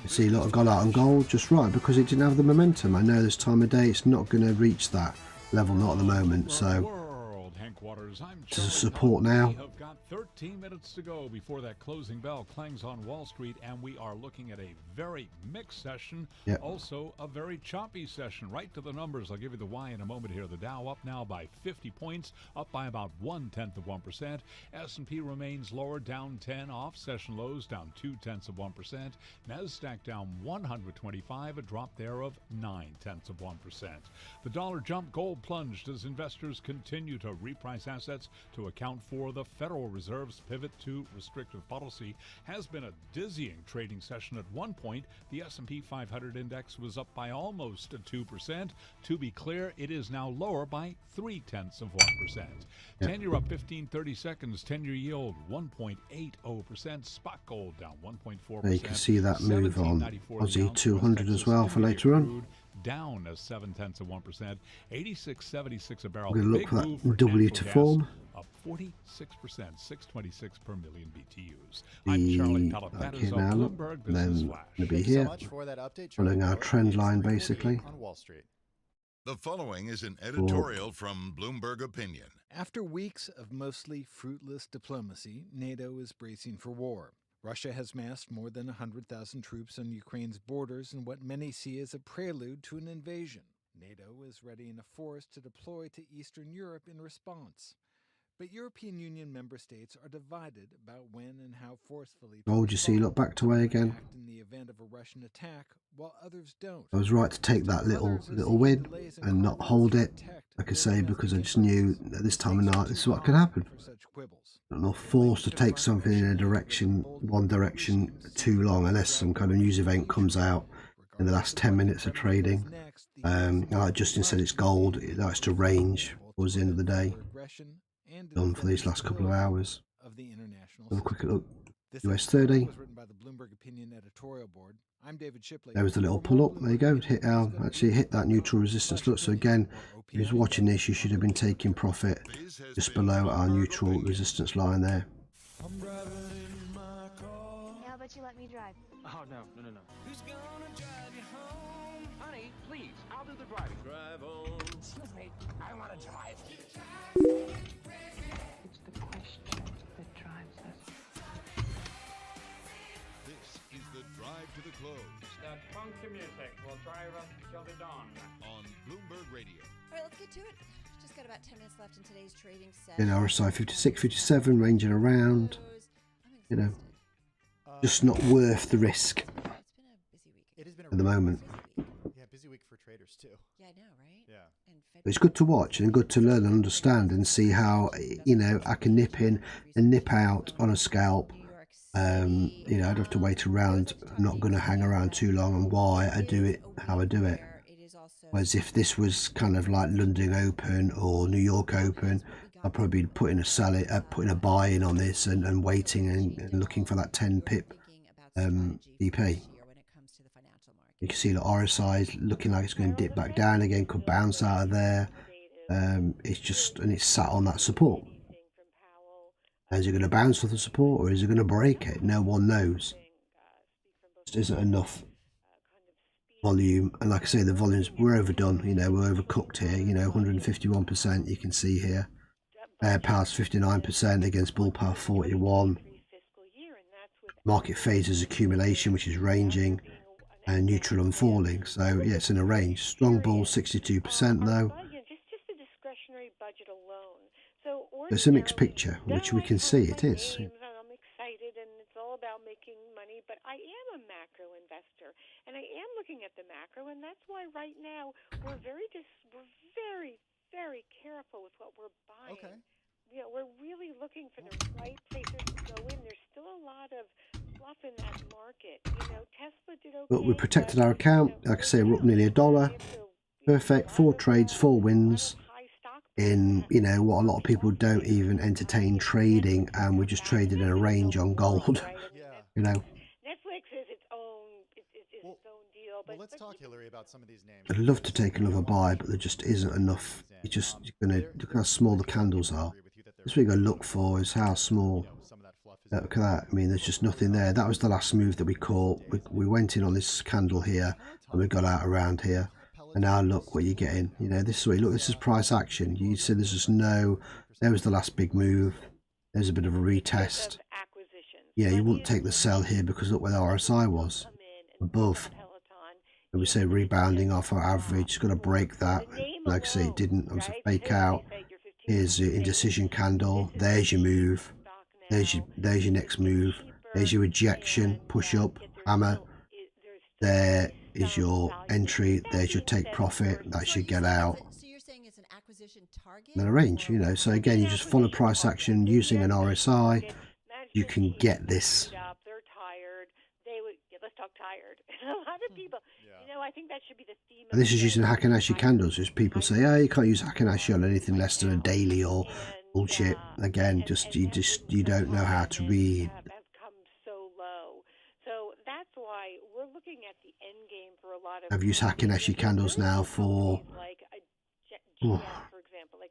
Speaker 1: See, look, I got out on gold just right because it didn't have the momentum. I know this time of day it's not going to reach that level, not at the moment. So this is a support now.
Speaker 2: We have got 13 minutes to go before that closing bell clangs on Wall Street, and we are looking at a very mixed session.
Speaker 1: Yep.
Speaker 2: Also a very choppy session. Right to the numbers. I'll give you the why in a moment here. The Dow up now by 50 points, up by about 0.1%. S&P remains lower, down 10 off session lows, down 0.2%. Nasdaq down 125, a drop there of 0.9%. The dollar jumped, gold plunged as investors continue to reprice assets to account for the Federal Reserve's pivot to restrictive policy. Has been a dizzying trading session. At one point, the S&P 500 index was up by almost 2%. To be clear, it is now lower by 0.3%. 10-year up 15-30 seconds. 10-year yield 1.80%. Spot gold down 1.4%.
Speaker 1: There you can see that move on Aussie 200 as well for later on.
Speaker 2: Down 0.7%. 86.76 a barrel.
Speaker 1: We're going to look for that W to form.
Speaker 2: Up 46%, 626 per million BTUs. I'm Charlie Pellet. That is
Speaker 1: now, look,
Speaker 2: Bloomberg
Speaker 1: then
Speaker 2: Business Flash.
Speaker 1: going to be here, following our trend line basically.
Speaker 6: On Wall Street.
Speaker 15: The following is an editorial from Bloomberg Opinion.
Speaker 16: After weeks of mostly fruitless diplomacy, NATO is bracing for war. Russia has massed more than 100,000 troops on Ukraine's borders in what many see as a prelude to an invasion. NATO is readying a force to deploy to Eastern Europe in response. But European Union member states are divided about when and how forcefully
Speaker 1: Oh, you see, look, backed away again.
Speaker 16: act in the event of a Russian attack, while others don't.
Speaker 1: I was right to take that little win and not hold it, like I say, because I just knew at this time of night this is what could happen. I'm not forced to take something in a direction, one direction too long, unless some kind of news event comes out in the last 10 minutes of trading. Like Justin said, it's gold. It likes to range towards the end of the day. Done for these last couple of hours. Have a quick look. US 30. There was the little pull up. There you go. Actually hit that neutral resistance. Look, so again, if you was watching this, you should have been taking profit just below our neutral resistance line there.
Speaker 17: How about you let me drive?
Speaker 18: Oh, no. Who's gonna drive you home? Honey, please, I'll do the driving. Drive on. Excuse me, I want to drive.
Speaker 19: It's the questions that drives us.
Speaker 15: This is the Drive to the Close.
Speaker 18: That funky music will drive us till the dawn.
Speaker 15: On Bloomberg Radio.
Speaker 4: All right, let's get to it. Just got about 10 minutes left in today's trading session.
Speaker 1: In RSI 56, 57, ranging around. You know, just not worth the risk at the moment.
Speaker 6: Yeah, busy week for traders too.
Speaker 4: Yeah, I know, right?
Speaker 6: Yeah.
Speaker 1: It's good to watch and good to learn and understand and see how, you know, I can nip in and nip out on a scalp. You know, I don't have to wait around. I'm not going to hang around too long on why I do it, how I do it. Whereas if this was kind of like London Open or New York Open, I'd probably be putting a buy in on this and waiting and looking for that 10 pip EP. You can see the RSI is looking like it's going to dip back down again, could bounce out of there. It's just, and it's sat on that support. Is it going to bounce off the support or is it going to break it? No one knows. Just isn't enough volume, and like I say, the volumes, we're overdone. You know, we're overcooked here. You know, 151%. You can see here. Bear power's 59% against bull power 41. Market phases accumulation, which is ranging, and neutral and falling. So yeah, it's in a range. Strong bull 62% though. It's a mixed picture, which we can see it is.
Speaker 20: I'm excited, and it's all about making money. But I am a macro investor, and I am looking at the macro, and that's why right now we're very, very careful with what we're buying.
Speaker 6: Okay.
Speaker 20: You know, we're really looking for the right places to go in. There's still a lot of fluff in that market. You know, Tesla did okay.
Speaker 1: But we protected our account. Like I say, we're up nearly $1. Perfect. 4 trades, 4 wins. In, you know, what a lot of people don't even entertain trading, and we just traded in a range on gold. You know.
Speaker 20: Netflix is its own deal.
Speaker 6: Well, let's talk, Hillary, about some of these names.
Speaker 1: I'd love to take another buy, but there just isn't enough. You're just going to look how small the candles are. That's what you're going to look for, is how small Look at that. I mean, there's just nothing there. That was the last move that we caught. We went in on this candle here and we got out around here. And now look what you're getting. You know, this is what, look, this is price action. You see there's just no, there was the last big move. There's a bit of a retest. Yeah, you wouldn't take the sell here because look where the RSI was. Above. And we say rebounding off our average. It's got to break that. Like I say, it didn't. It was a fake out. Here's your indecision candle. There's your move. There's your next move. There's your rejection. Push up. Hammer. There is your entry. There's your take profit. That's your get out.
Speaker 4: So you're saying it's an acquisition target?
Speaker 1: And a range, you know. So again, you just follow price action using an RSI. You can get this.
Speaker 20: They're tired. They would. Let's talk tired. A lot of people. You know, I think that should be the theme.
Speaker 1: And this is using Hakanashi candles, which people say, oh, you can't use Hakanashi on anything less than a daily or bullshit. Again, you don't know how to read.
Speaker 20: Has come so low, so that's why we're looking at the end game for a lot of.
Speaker 1: I've used Hakanashi candles now for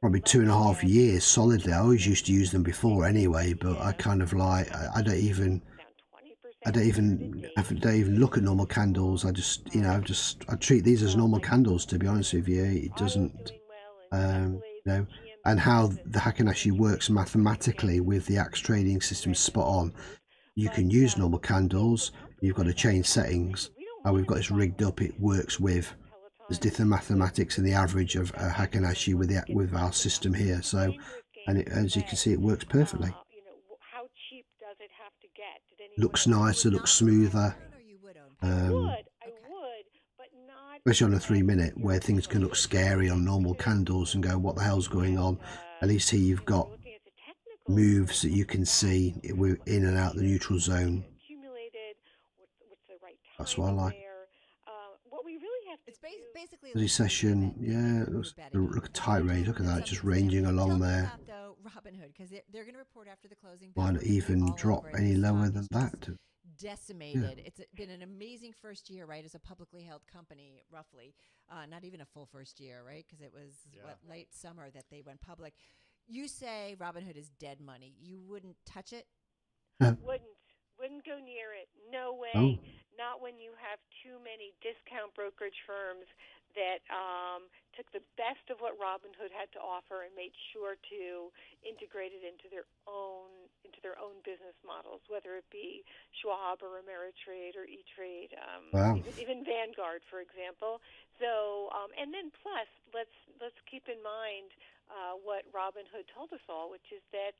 Speaker 1: probably 2.5 years solidly. I always used to use them before anyway, but I kind of like I don't even look at normal candles. I just, you know, I treat these as normal candles, to be honest with you. It doesn't, you know, and how the Hakanashi works mathematically with the Axe trading system is spot on. You can use normal candles. You've got to change settings. How we've got this rigged up, it works with. There's different mathematics in the average of Hakanashi with our system here. So, and as you can see, it works perfectly. Looks nicer, looks smoother. Especially on a 3-minute where things can look scary on normal candles and go, what the hell's going on? At least here you've got moves that you can see we're in and out the neutral zone. That's what I like.
Speaker 4: It's basically
Speaker 1: Busy session, yeah. Look at tight range. Look at that, just ranging along there.
Speaker 4: Though Robinhood, because they're going to report after the closing.
Speaker 1: Why not even drop any lower than that?
Speaker 4: Decimated. Yeah. It's been an amazing first year, right, as a publicly held company, roughly. Not even a full first year, right, because it was late summer that they went public. You say Robinhood is dead money. You wouldn't touch it?
Speaker 20: Wouldn't go near it. No way.
Speaker 1: Oh.
Speaker 20: Not when you have too many discount brokerage firms that took the best of what Robinhood had to offer and made sure to integrate it into their own business models, whether it be Schwab or Ameritrade or E-Trade, even Vanguard, for example. So, and then plus, let's keep in mind what Robinhood told us all, which is that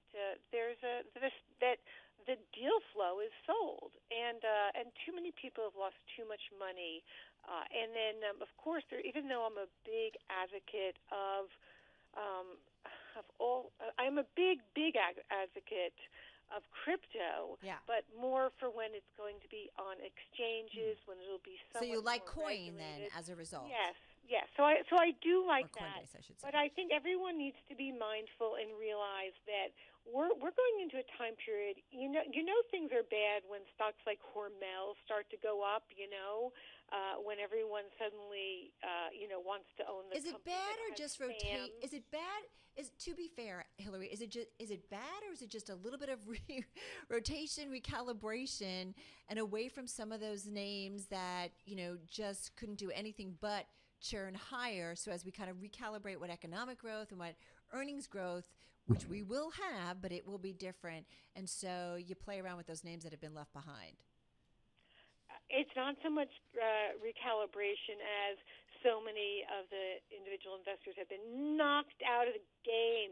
Speaker 20: that the deal flow is sold, and too many people have lost too much money. And then, of course, even though I'm a big advocate of all, I'm a big advocate of crypto, but more for when it's going to be on exchanges, when it'll be
Speaker 4: so you like coin then as a result.
Speaker 20: Yes. So I do like that,
Speaker 4: Coinbase, I should say.
Speaker 20: but I think everyone needs to be mindful and realize that we're going into a time period. You know things are bad when stocks like Hormel start to go up. When everyone suddenly wants to own the.
Speaker 4: Is it bad or just rotate? Is it bad? To be fair, Hillary, is it bad or is it just a little bit of rotation, recalibration, and away from some of those names that just couldn't do anything but churn higher? So as we kind of recalibrate what economic growth and what earnings growth, which we will have, but it will be different, and so you play around with those names that have been left behind.
Speaker 20: It's not so much recalibration as so many of the individual investors have been knocked out of the game,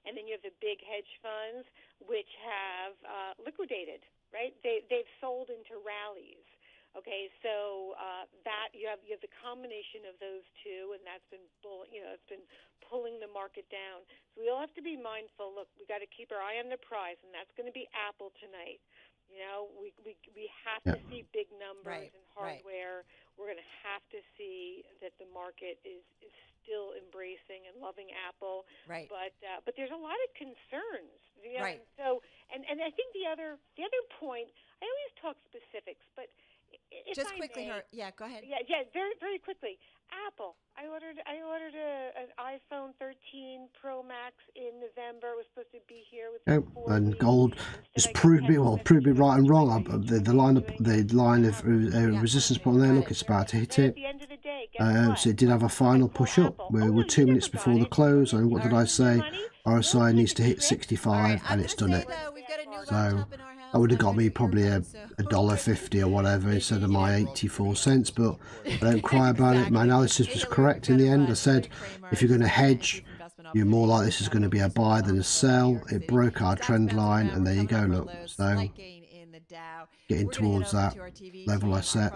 Speaker 20: and then you have the big hedge funds which have liquidated, right? They've sold into rallies. Okay, so that you have the combination of those two, and that's been it's been pulling the market down. So we all have to be mindful. Look, we got to keep our eye on the prize, and that's going to be Apple tonight. We have to see big numbers in hardware. We're going to have to see that the market is still embracing and loving Apple.
Speaker 4: Right.
Speaker 20: But there's a lot of concerns.
Speaker 4: Right.
Speaker 20: So and I think the other point, I always talk specifics, but if
Speaker 4: just
Speaker 20: I
Speaker 4: quickly,
Speaker 20: may,
Speaker 4: go ahead.
Speaker 20: Yeah, very, very quickly. Apple. I ordered an iPhone 13 Pro Max in November. It was supposed to be here with
Speaker 1: go. And gold just proved me right and wrong. The line of resistance point there. Look, it's about to hit it. So it did have a final push up. We're 2 minutes before the close, and what did I say? RSI needs to hit 65, and it's done it. So that would have got me probably a $1.50 or whatever instead of my 84 cents. But I don't cry about it. My analysis was correct in the end. I said if you're going to hedge, you're more like this is going to be a buy than a sell. It broke our trend line, and there you go. Look, so getting towards that level I set.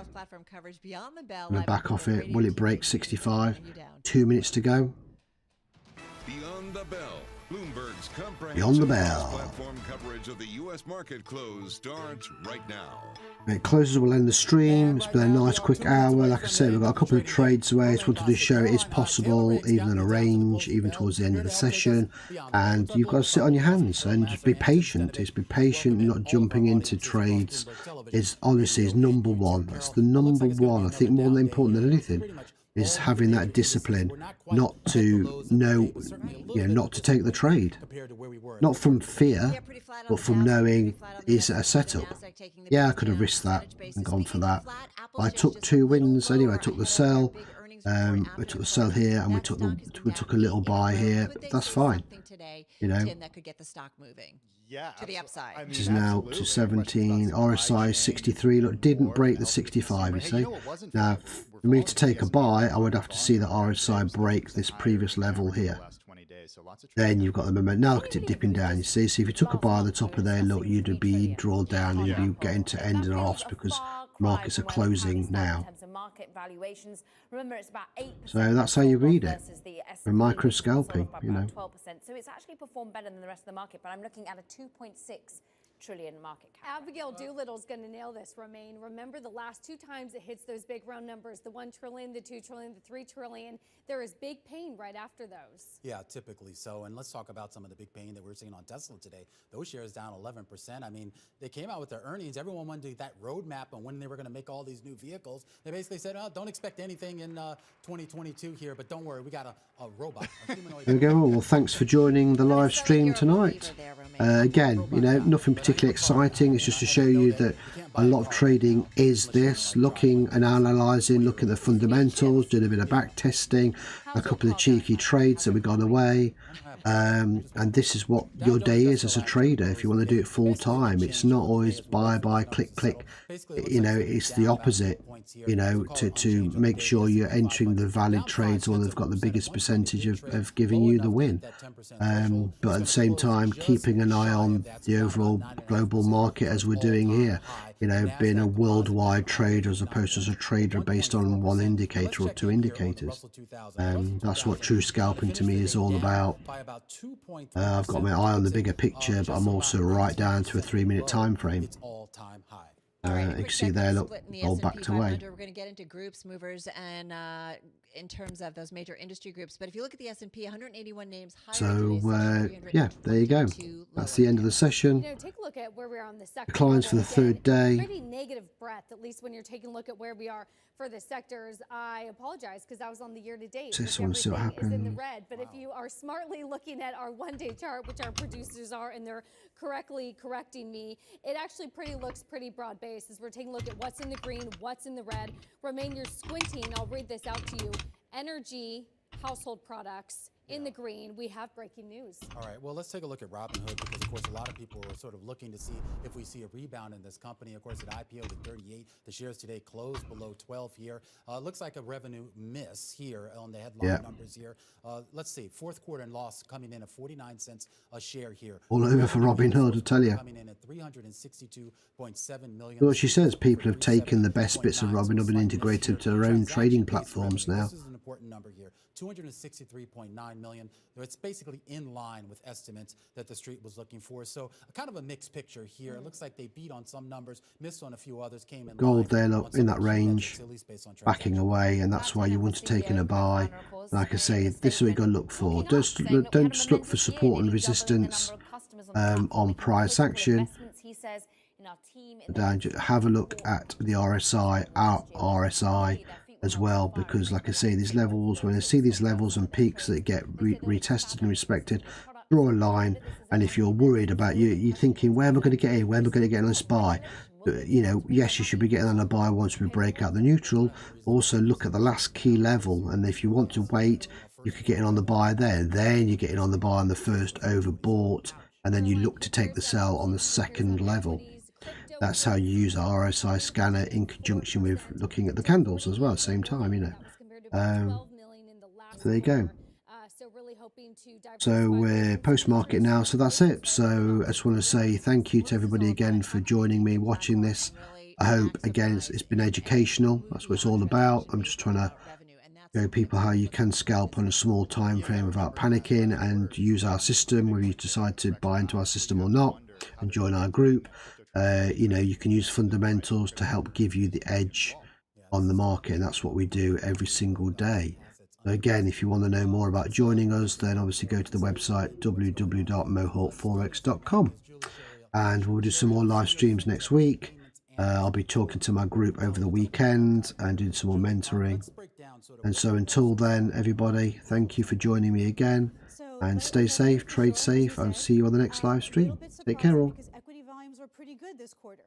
Speaker 1: I'm back off it. Will it break 65? 2 minutes to go.
Speaker 15: Beyond the Bell, Bloomberg's
Speaker 1: Beyond the Bell.
Speaker 15: platform coverage of the U.S. market close starts right now.
Speaker 1: It closes, will end the stream. It's been a nice quick hour. Like I said, we've got a couple of trades away. I just wanted to show it is possible, even in a range, even towards the end of the session. And you've got to sit on your hands and just be patient. It's be patient, not jumping into trades. Is honestly is number one. That's the number one. I think more than important than anything is having that discipline, not to know, not to take the trade, not from fear, but from knowing is it a setup. Yeah, I could have risked that and gone for that. I took 2 wins anyway. I took the sell. We took the sell here, and we took a little buy here. That's fine.
Speaker 4: Tim, that could get the stock moving.
Speaker 6: Yeah,
Speaker 4: to the upside.
Speaker 1: This is now to 17. RSI 63. Look, didn't break the 65. You see. Now, for me to take a buy, I would have to see the RSI break this previous level here. Then you've got the momentum. Now look at it dipping down. You see. So if you took a buy at the top of there, look, you'd be drawn down and you'd be getting to end and off because markets are closing now. So that's how you read it. For micro scalping,
Speaker 21: So it's actually performed better than the rest of the market, but I'm looking at a 2.6 trillion market cap.
Speaker 22: Abigail Doolittle's going to nail this, Romaine. Remember the last 2 times it hits those big round numbers, the 1 trillion, the 2 trillion, the 3 trillion, there is big pain right after those.
Speaker 23: Yeah, typically so. And let's talk about some of the big pain that we're seeing on Tesla today. Those shares down 11%. I mean, they came out with their earnings. Everyone wanted that roadmap on when they were going to make all these new vehicles. They basically said, oh, don't expect anything in 2022 here, but don't worry, we got a robot.
Speaker 1: There we go. Well, thanks for joining the live stream tonight. Again, nothing particularly exciting. It's just to show you that a lot of trading is this, looking and analysing, looking at the fundamentals, doing a bit of back testing, a couple of cheeky trades that we got away. And this is what your day is as a trader if you want to do it full time. It's not always buy, click, click. It's the opposite, to make sure you're entering the valid trades or they've got the biggest percentage of giving you the win. But at the same time, keeping an eye on the overall global market as we're doing here. Being a worldwide trader as opposed to as a trader based on one indicator or 2 indicators. That's what true scalping to me is all about. I've got my eye on the bigger picture, but I'm also right down to a 3-minute time frame. You can see there, look, all backed away.
Speaker 4: We're going to get into groups, movers, and in terms of those major industry groups. But if you look at the S&P, 181 names higher.
Speaker 1: So, yeah, there you go. That's the end of the session.
Speaker 22: Take a look at where we are on the sector.
Speaker 1: Declines for the 3rd day.
Speaker 22: Pretty negative breadth, at least when you're taking a look at where we are for the sectors. I apologize because I was on the year to date.
Speaker 1: Just want to see what happens.
Speaker 22: In the red, but if you are smartly looking at our 1-day chart, which our producers are, and they're correctly correcting me, it actually looks pretty broad based as we're taking a look at what's in the green, what's in the red. Romaine, you're squinting. I'll read this out to you. Energy, household products. In the green, we have breaking news.
Speaker 23: All right, well, let's take a look at Robinhood because, of course, a lot of people are sort of looking to see if we see a rebound in this company. Of course, it IPO'd at 38. The shares today closed below 12 here. Looks like a revenue miss here on the headline numbers here. Let's see, 4th quarter and loss coming in at 49 cents a share here.
Speaker 1: All over for Robinhood, I tell you.
Speaker 23: Coming in at 362.7 million.
Speaker 1: Well, she says people have taken the best bits of Robinhood and integrated to their own trading platforms now.
Speaker 23: This is an important number here. 263.9 million. It's basically in line with estimates that the street was looking for. So kind of a mixed picture here. It looks like they beat on some numbers, missed on a few others, came in
Speaker 1: gold there, look, in that range, backing away, and that's why you want to take in a buy. Like I say, this is what you got to look for. Don't just look for support and resistance on price action. Have a look at the RSI, our RSI, as well, because like I say, these levels, when I see these levels and peaks that get retested and respected, draw a line, and if you're worried about you're thinking, where am I going to get in, where am I going to get on this buy, you know, yes, you should be getting on a buy once we break out the neutral. Also look at the last key level, and if you want to wait, you could get in on the buy there, then you're getting on the buy on the first overbought, and then you look to take the sell on the second level. That's how you use our RSI scanner in conjunction with looking at the candles as well at the same time, you know. So there you go. So we're post-market now, so that's it. So I just want to say thank you to everybody again for joining me, watching this. I hope, again, it's been educational. That's what it's all about. I'm just trying to show people how you can scalp on a small time frame without panicking, and use our system, whether you decide to buy into our system or not, and join our group. You know, you can use fundamentals to help give you the edge on the market, and that's what we do every single day. So again, if you want to know more about joining us, then obviously go to the website www.mohawkforex.com, and we'll do some more live streams next week. I'll be talking to my group over the weekend and doing some more mentoring. And so until then, everybody, thank you for joining me again, and stay safe, trade safe, and see you on the next live stream. Take care all.
Speaker 22: Equity volumes were pretty good this quarter.